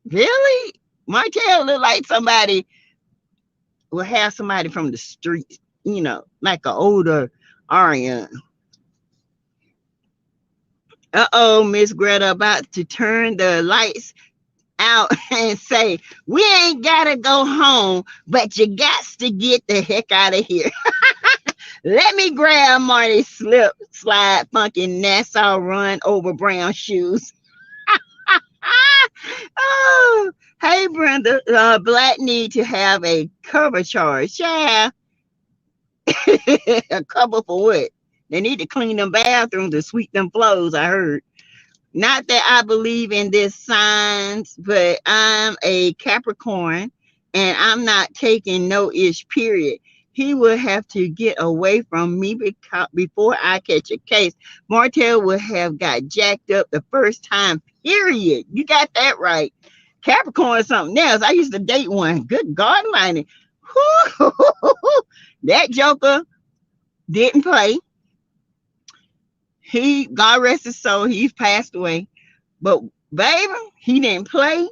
really? Martel look like somebody will have somebody from the street, you know, like an older Ariana. Uh-oh, Miss Greta about to turn the lights out and say, we ain't gotta go home, but you got to get the heck out of here. Let me grab Marty's slip, slide, funky Nassau run over brown shoes. Oh, hey, Brenda, Black need to have a cover charge. Yeah. A cover for what? They need to clean them bathrooms and sweep them floors, I heard. Not that I believe in this signs, but I'm a Capricorn and I'm not taking no ish, period. He will have to get away from me before I catch a case. Martel would have got jacked up the first time, period. You got that right. Capricorn is something else. I used to date one. Good God, Almighty. That joker didn't play. He, God rest his soul, he's passed away. But baby, he didn't play.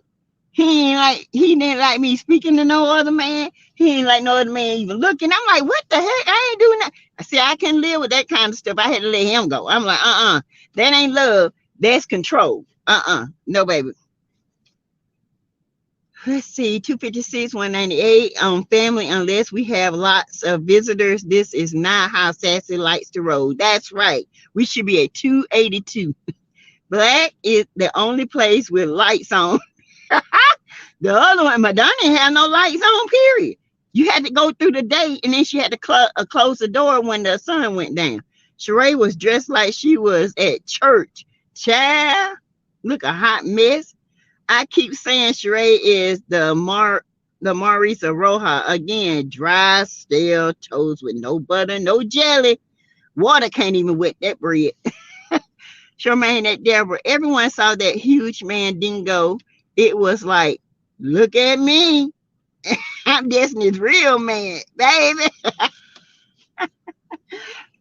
He didn't like me speaking to no other man. He ain't like no other man even looking. I'm like, what the heck? I ain't doing that. I see, I can't live with that kind of stuff. I had to let him go. I'm like, that ain't love. That's control. No, baby. Let's see, 256, 198 on family, unless we have lots of visitors. This is not how Sassy likes to roll. That's right. We should be at 282. Black is the only place with lights on. The other one, Madonna didn't have no lights on, period. You had to go through the day, and then she had to close the door when the sun went down. Sheree was dressed like she was at church. Child, look a hot mess. I keep saying Sheree is the Marisa Roja. Again, dry, stale toast with no butter, no jelly. Water can't even wet that bread. Charmaine, that Deborah, everyone saw that huge man dingo. It was like, Look at me. I'm Destiny's real man, baby.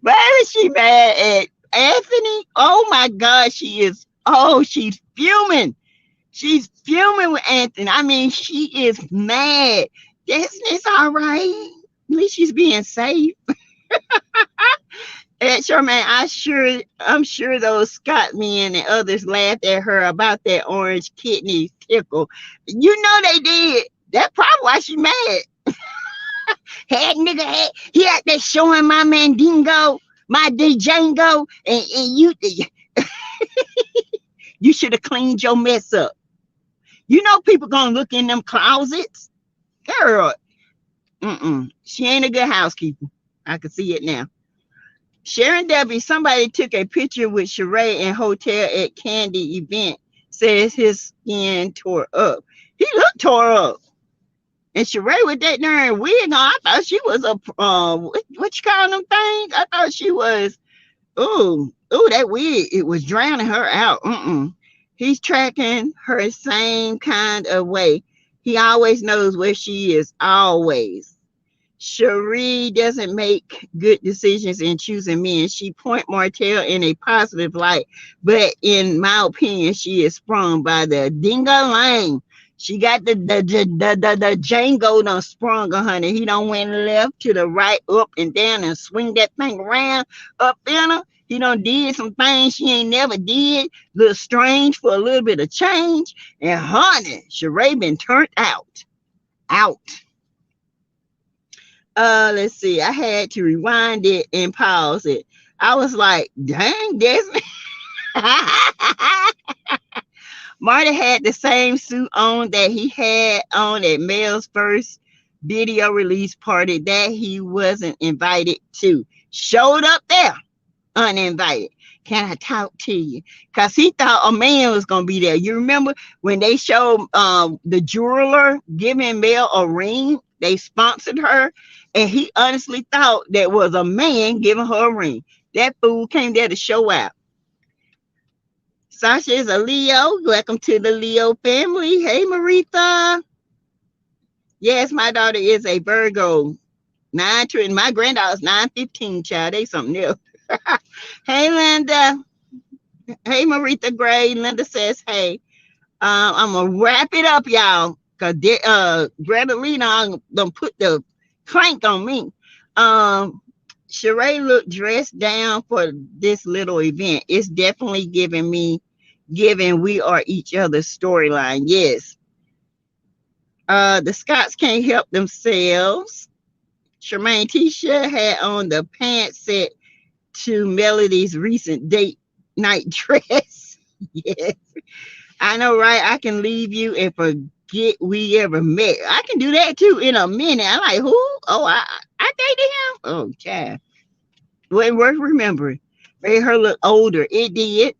Baby, she mad at Anthony. Oh my God, she is. Oh, she's fuming. She's fuming with Anthony. I mean, she is mad. Destiny's all right. At least she's being safe. And sure, man, I'm sure those Scott men and others laughed at her about that orange kidney tickle. You know they did. That's probably why she mad. Had nigga had he out there showing my mandingo, my Django, and you should have cleaned your mess up. You know people gonna look in them closets. Girl, she ain't a good housekeeper. I can see it now. Sharon Debbie, somebody took a picture with Sheree in hotel at Candy event. Says his skin tore up. He looked tore up. And Sheree with that darn wig on, I thought she was a what you call them things? I thought she was that wig. It was drowning her out. He's tracking her same kind of way. He always knows where she is. Always. Cherie doesn't make good decisions in choosing men. She point Martel in a positive light, but in my opinion, she is sprung by the ding-a-lang. She got the Django done sprung on her. And he done went left to the right, up and down, and swing that thing around up in her. He done did some things she ain't never did. Look strange for a little bit of change. And honey, Sheree been turned out. Out. Let's see. I had to rewind it and pause it. I was like, dang, Desmond. Marty had the same suit on that he had on at Mel's first video release party that he wasn't invited to. Showed up there uninvited. Can I talk to you? Because he thought a man was going to be there. You remember when they showed the jeweler giving Mel a ring? They sponsored her. And he honestly thought that was a man giving her a ring. That fool came there to show out. Sasha is a Leo. Welcome to the Leo family. Hey, Maritha. Yes, my daughter is a Virgo. My granddaughter's 915, child. They something else. Hey, Linda. Hey, Maritha Gray. Linda says, hey. I'm going to wrap it up, y'all. Because Gretolina done put the clank on me. Sheree looked dressed down for this little event. It's definitely giving we are each other's storyline. Yes. The Scots can't help themselves. Charmaine Tisha had on the pants set to Melody's recent date night dress. Yes. I know, right? I can leave you and forget we ever met. I can do that too in a minute. I'm like, who? Oh, I dated him. Oh, child. Wasn't worth remembering. Made her look older. It did.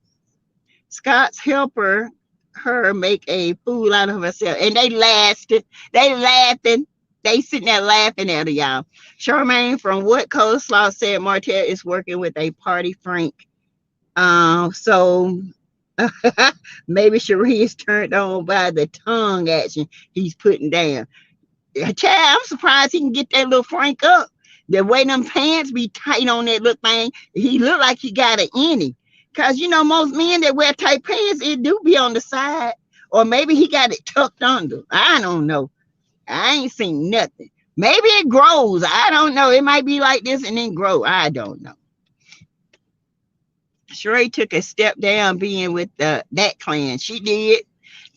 Scott's helper her make a fool out of herself. And they laughed. They laughing. They sitting there laughing at her, y'all. Charmaine from What Coleslaw said Martel is working with a party Frank. So maybe Cherie is turned on by the tongue action he's putting down. Child, I'm surprised he can get that little Frank up. The way them pants be tight on that little thing, he look like he got an innie. Cause you know most men that wear tight pants, it do be on the side, or maybe he got it tucked under. I don't know. I ain't seen nothing. Maybe it grows. I don't know. It might be like this and then grow. I don't know. Sheree took a step down being with that clan. She did.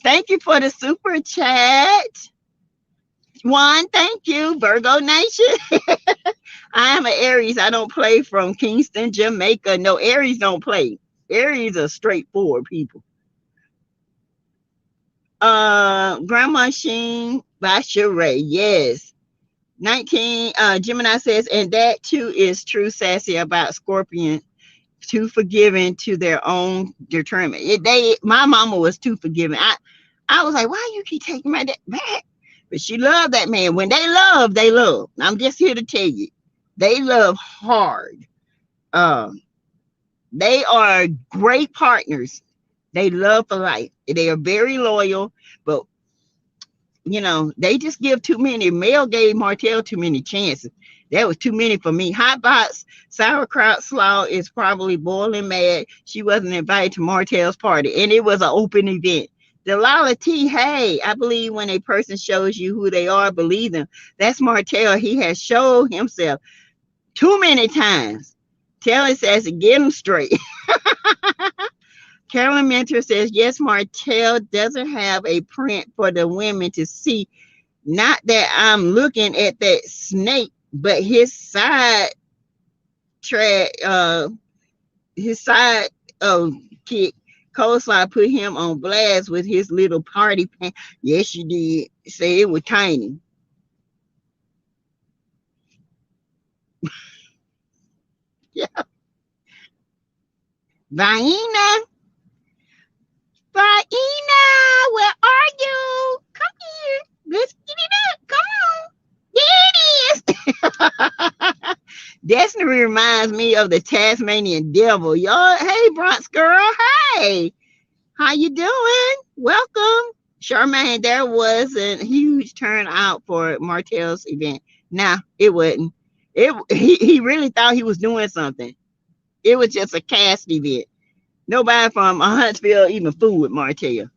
Thank you for the super chat. One, thank you, Virgo Nation. I am an Aries. I don't play from Kingston, Jamaica. No, Aries don't play. Aries are straightforward people. Grandma Sheen by Sheree. Yes. 19. Gemini says, and that too is true, Sassy, about Scorpion. Too forgiving to their own determination. My mama was too forgiving. I was like, why you keep taking my dad back? But she loved that man. When they love, they love. I'm just here to tell you, they love hard. They are great partners. They love for life. They are very loyal, but they just give too many. Mel gave Martel too many chances. That was too many for me. Hot box sauerkraut slaw is probably boiling mad. She wasn't invited to Martel's party, and it was an open event. Delilah T. Hey, I believe when a person shows you who they are, believe them. That's Martel. He has showed himself too many times. Taylor says, get him straight. Carolyn Mentor says, yes, Martel doesn't have a print for the women to see. Not that I'm looking at that snake, but track, his side kick. Coleslaw put him on blast with his little party pants. Yes, you did. Say it was tiny. Yeah. Vaina, Vaina, where are you? Come here. Let's get it up. Come on. There it is. Destiny reminds me of the Tasmanian devil. Y'all, hey, Bronx girl. Hey, how you doing? Welcome. Charmaine, there was a huge turnout for Martel's event. Nah, it wasn't. He really thought he was doing something. It was just a cast event. Nobody from Huntsville even food with Martel.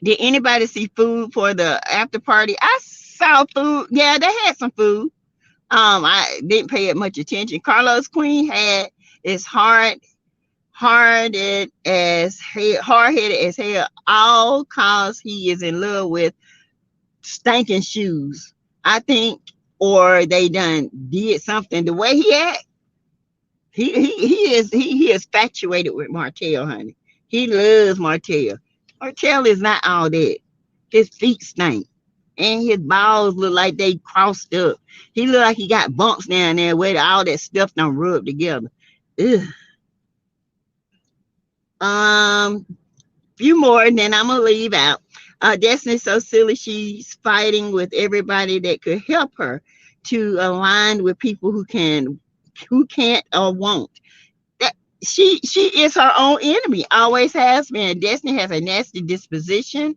Did anybody see food for the after party? I saw food. Yeah, they had some food. I didn't pay it much attention. Carlos Queen had his hard-headed as hell, all cause he is in love with stinking shoes. I think, or they done did something. The way he act, he is infatuated with Martel, honey. He loves Martel. Martel is not all that. His feet stink. And his balls look like they crossed up. He look like he got bumps down there where all that stuff done rubbed together. Ugh. Few more, and then I'm gonna leave out. Destiny's so silly. She's fighting with everybody that could help her to align with people who can't or won't. That she is her own enemy. Always has been. Destiny has a nasty disposition.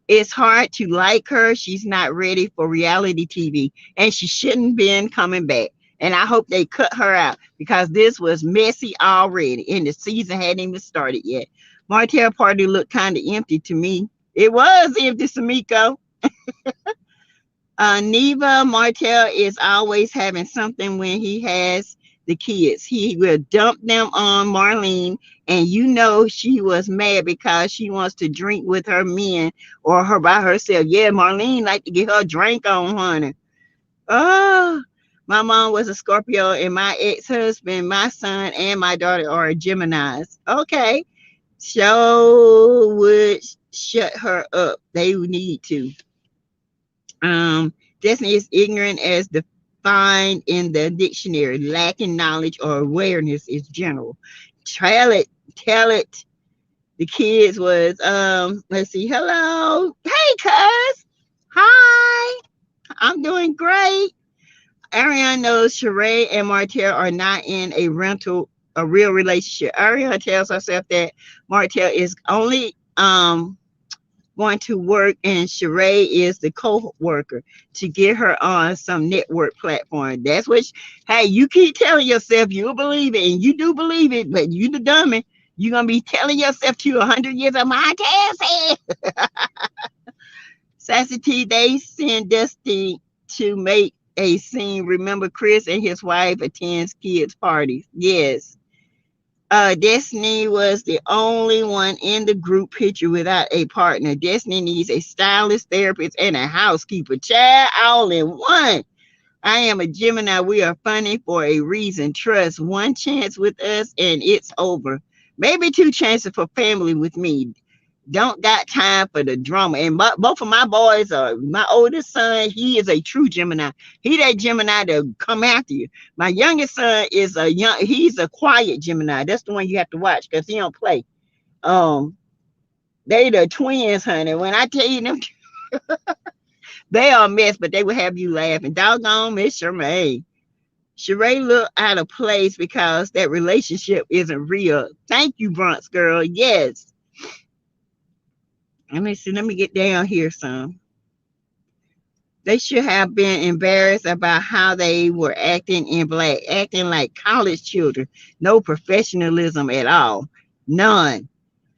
It's hard to like her. She's not ready for reality TV, and she shouldn't been coming back. And I hope they cut her out because this was messy already, and the season hadn't even started yet. Martel party looked kind of empty to me. It was empty, Samiko. Neva Martel is always having something when he has the kids. He will dump them on Marlene, and she was mad because she wants to drink with her men or her by herself. Yeah, Marlene like to get her drink on, honey. Oh, my mom was a Scorpio, and my ex-husband, my son, and my daughter are Geminis. Okay, so would shut her up. They need to. Destiny is ignorant as defined in the dictionary. Lacking knowledge or awareness is general. Tell it. The kids was let's see. Hello. Hey, cuz. Hi. I'm doing great. Ariane knows Sheree and Martel are not in a real relationship. Ariane tells herself that Martel is only going to work and Sheree is the co-worker to get her on some network platform. That's what hey, you keep telling yourself you'll believe it, and you do believe it, but you the dummy. You're gonna be telling yourself to 100 years of my test. Sassy T, they send Dusty to make a scene. Remember, Chris and his wife attends kids' parties. Yes. Destiny was the only one in the group picture without a partner. Destiny needs a stylist, therapist, and a housekeeper. Child, all in one. I am a Gemini. We are funny for a reason. Trust. One chance with us and it's over. Maybe two chances for family with me. Don't got time for the drama. And both of my boys are, my oldest son, he is a true Gemini. He that Gemini to come after you. My youngest son is he's a quiet Gemini. That's the one you have to watch because he don't play. They the twins, honey. When I tell you them, they are a mess, but they will have you laughing. Doggone Miss Shermaine. Sheree look out of place because that relationship isn't real. Thank you, Bronx girl. Yes. Let me see. Let me get down here some. They should have been embarrassed about how they were acting in black, acting like college children. No professionalism at all. None.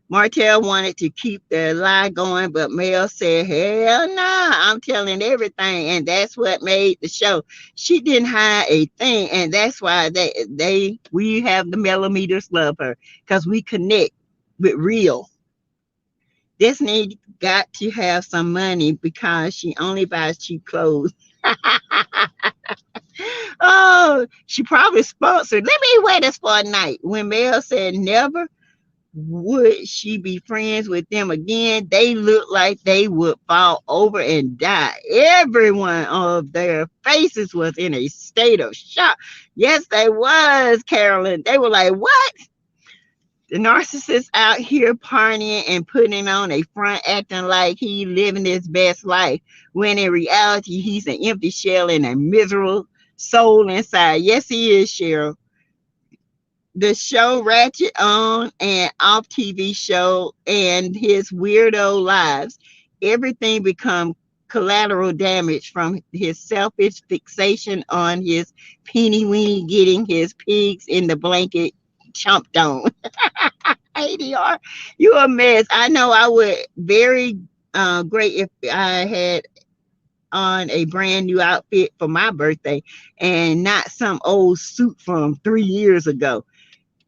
Martel wanted to keep the lie going, but Mel said, hell nah, I'm telling everything. And that's what made the show. She didn't hide a thing. And that's why we have the millimeters love her, because we connect with real. Disney got to have some money because she only buys cheap clothes. Oh, she probably sponsored. Let me wear this for a night. When Mel said never would she be friends with them again, they looked like they would fall over and die. Everyone of their faces was in a state of shock. Yes, they was, Carolyn. They were like, what? The narcissist out here partying and putting on a front, acting like he living his best life, when in reality he's an empty shell and a miserable soul inside. Yes, he is, Cheryl. The show Ratchet On and Off TV show and his weirdo lives, everything become collateral damage from his selfish fixation on his peeny weeny getting his pigs in the blanket chomped on. ADR, you a mess. I know I would very great if I had on a brand new outfit for my birthday and not some old suit from 3 years ago.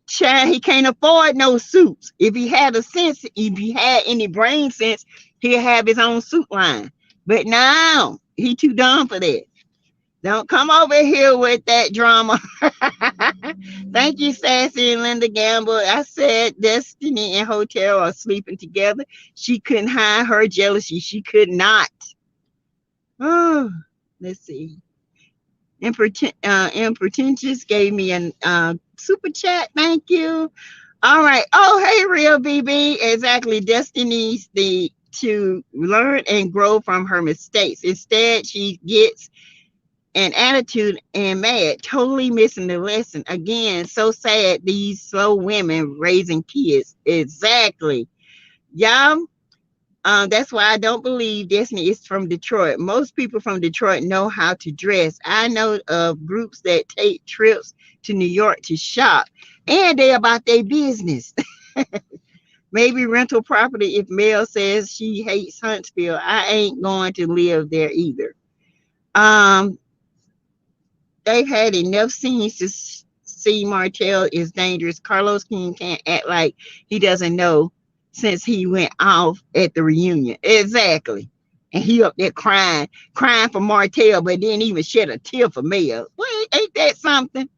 Child, he can't afford no suits. If he had a sense, if he had any brain sense, he'd have his own suit line. But now he too dumb for that. Don't come over here with that drama. Thank you, Sassy and Linda Gamble. I said Destiny and Hotel are sleeping together. She couldn't hide her jealousy. She could not. Oh, let's see. Impotentious gave me a super chat. Thank you. All right. Oh, hey, real BB. Exactly. Destiny's to learn and grow from her mistakes. Instead, she gets an attitude and mad, totally missing the lesson. Again, so sad. These slow women raising kids. Exactly. Y'all. That's why I don't believe Destiny is from Detroit. Most people from Detroit know how to dress. I know of groups that take trips to New York to shop, and they about their business. Maybe rental property. If Mel says she hates Huntsville, I ain't going to live there either. Um, they've had enough scenes to see Martel is dangerous. Carlos King can't act like he doesn't know since he went off at the reunion. Exactly. And he up there crying for Martel, but didn't even shed a tear for Mel. Well, ain't that something?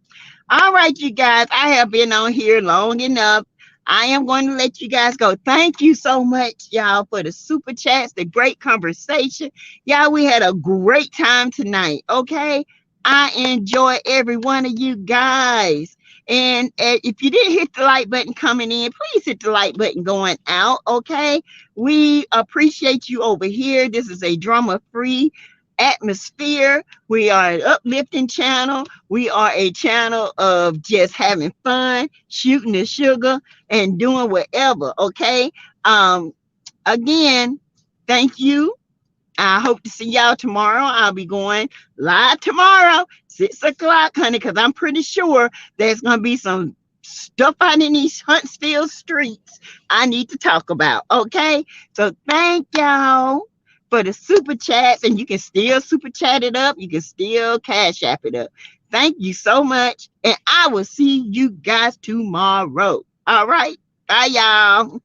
All right, you guys, I have been on here long enough. I am going to let you guys go. Thank you so much, y'all, for the super chats, the great conversation. Y'all, we had a great time tonight, okay? I enjoy every one of you guys. And if you didn't hit the like button coming in, please hit the like button going out, okay? We appreciate you over here. This is a drama-free atmosphere. We are an uplifting channel. We are a channel of just having fun, shooting the sugar, and doing whatever, okay? Again, thank you. I hope to see y'all tomorrow. I'll be going live tomorrow, 6 o'clock, honey, because I'm pretty sure there's going to be some stuff out in these Huntsville streets I need to talk about, okay? So thank y'all for the super chats, and you can still super chat it up. You can still cash app it up. Thank you so much, and I will see you guys tomorrow. All right? Bye, y'all.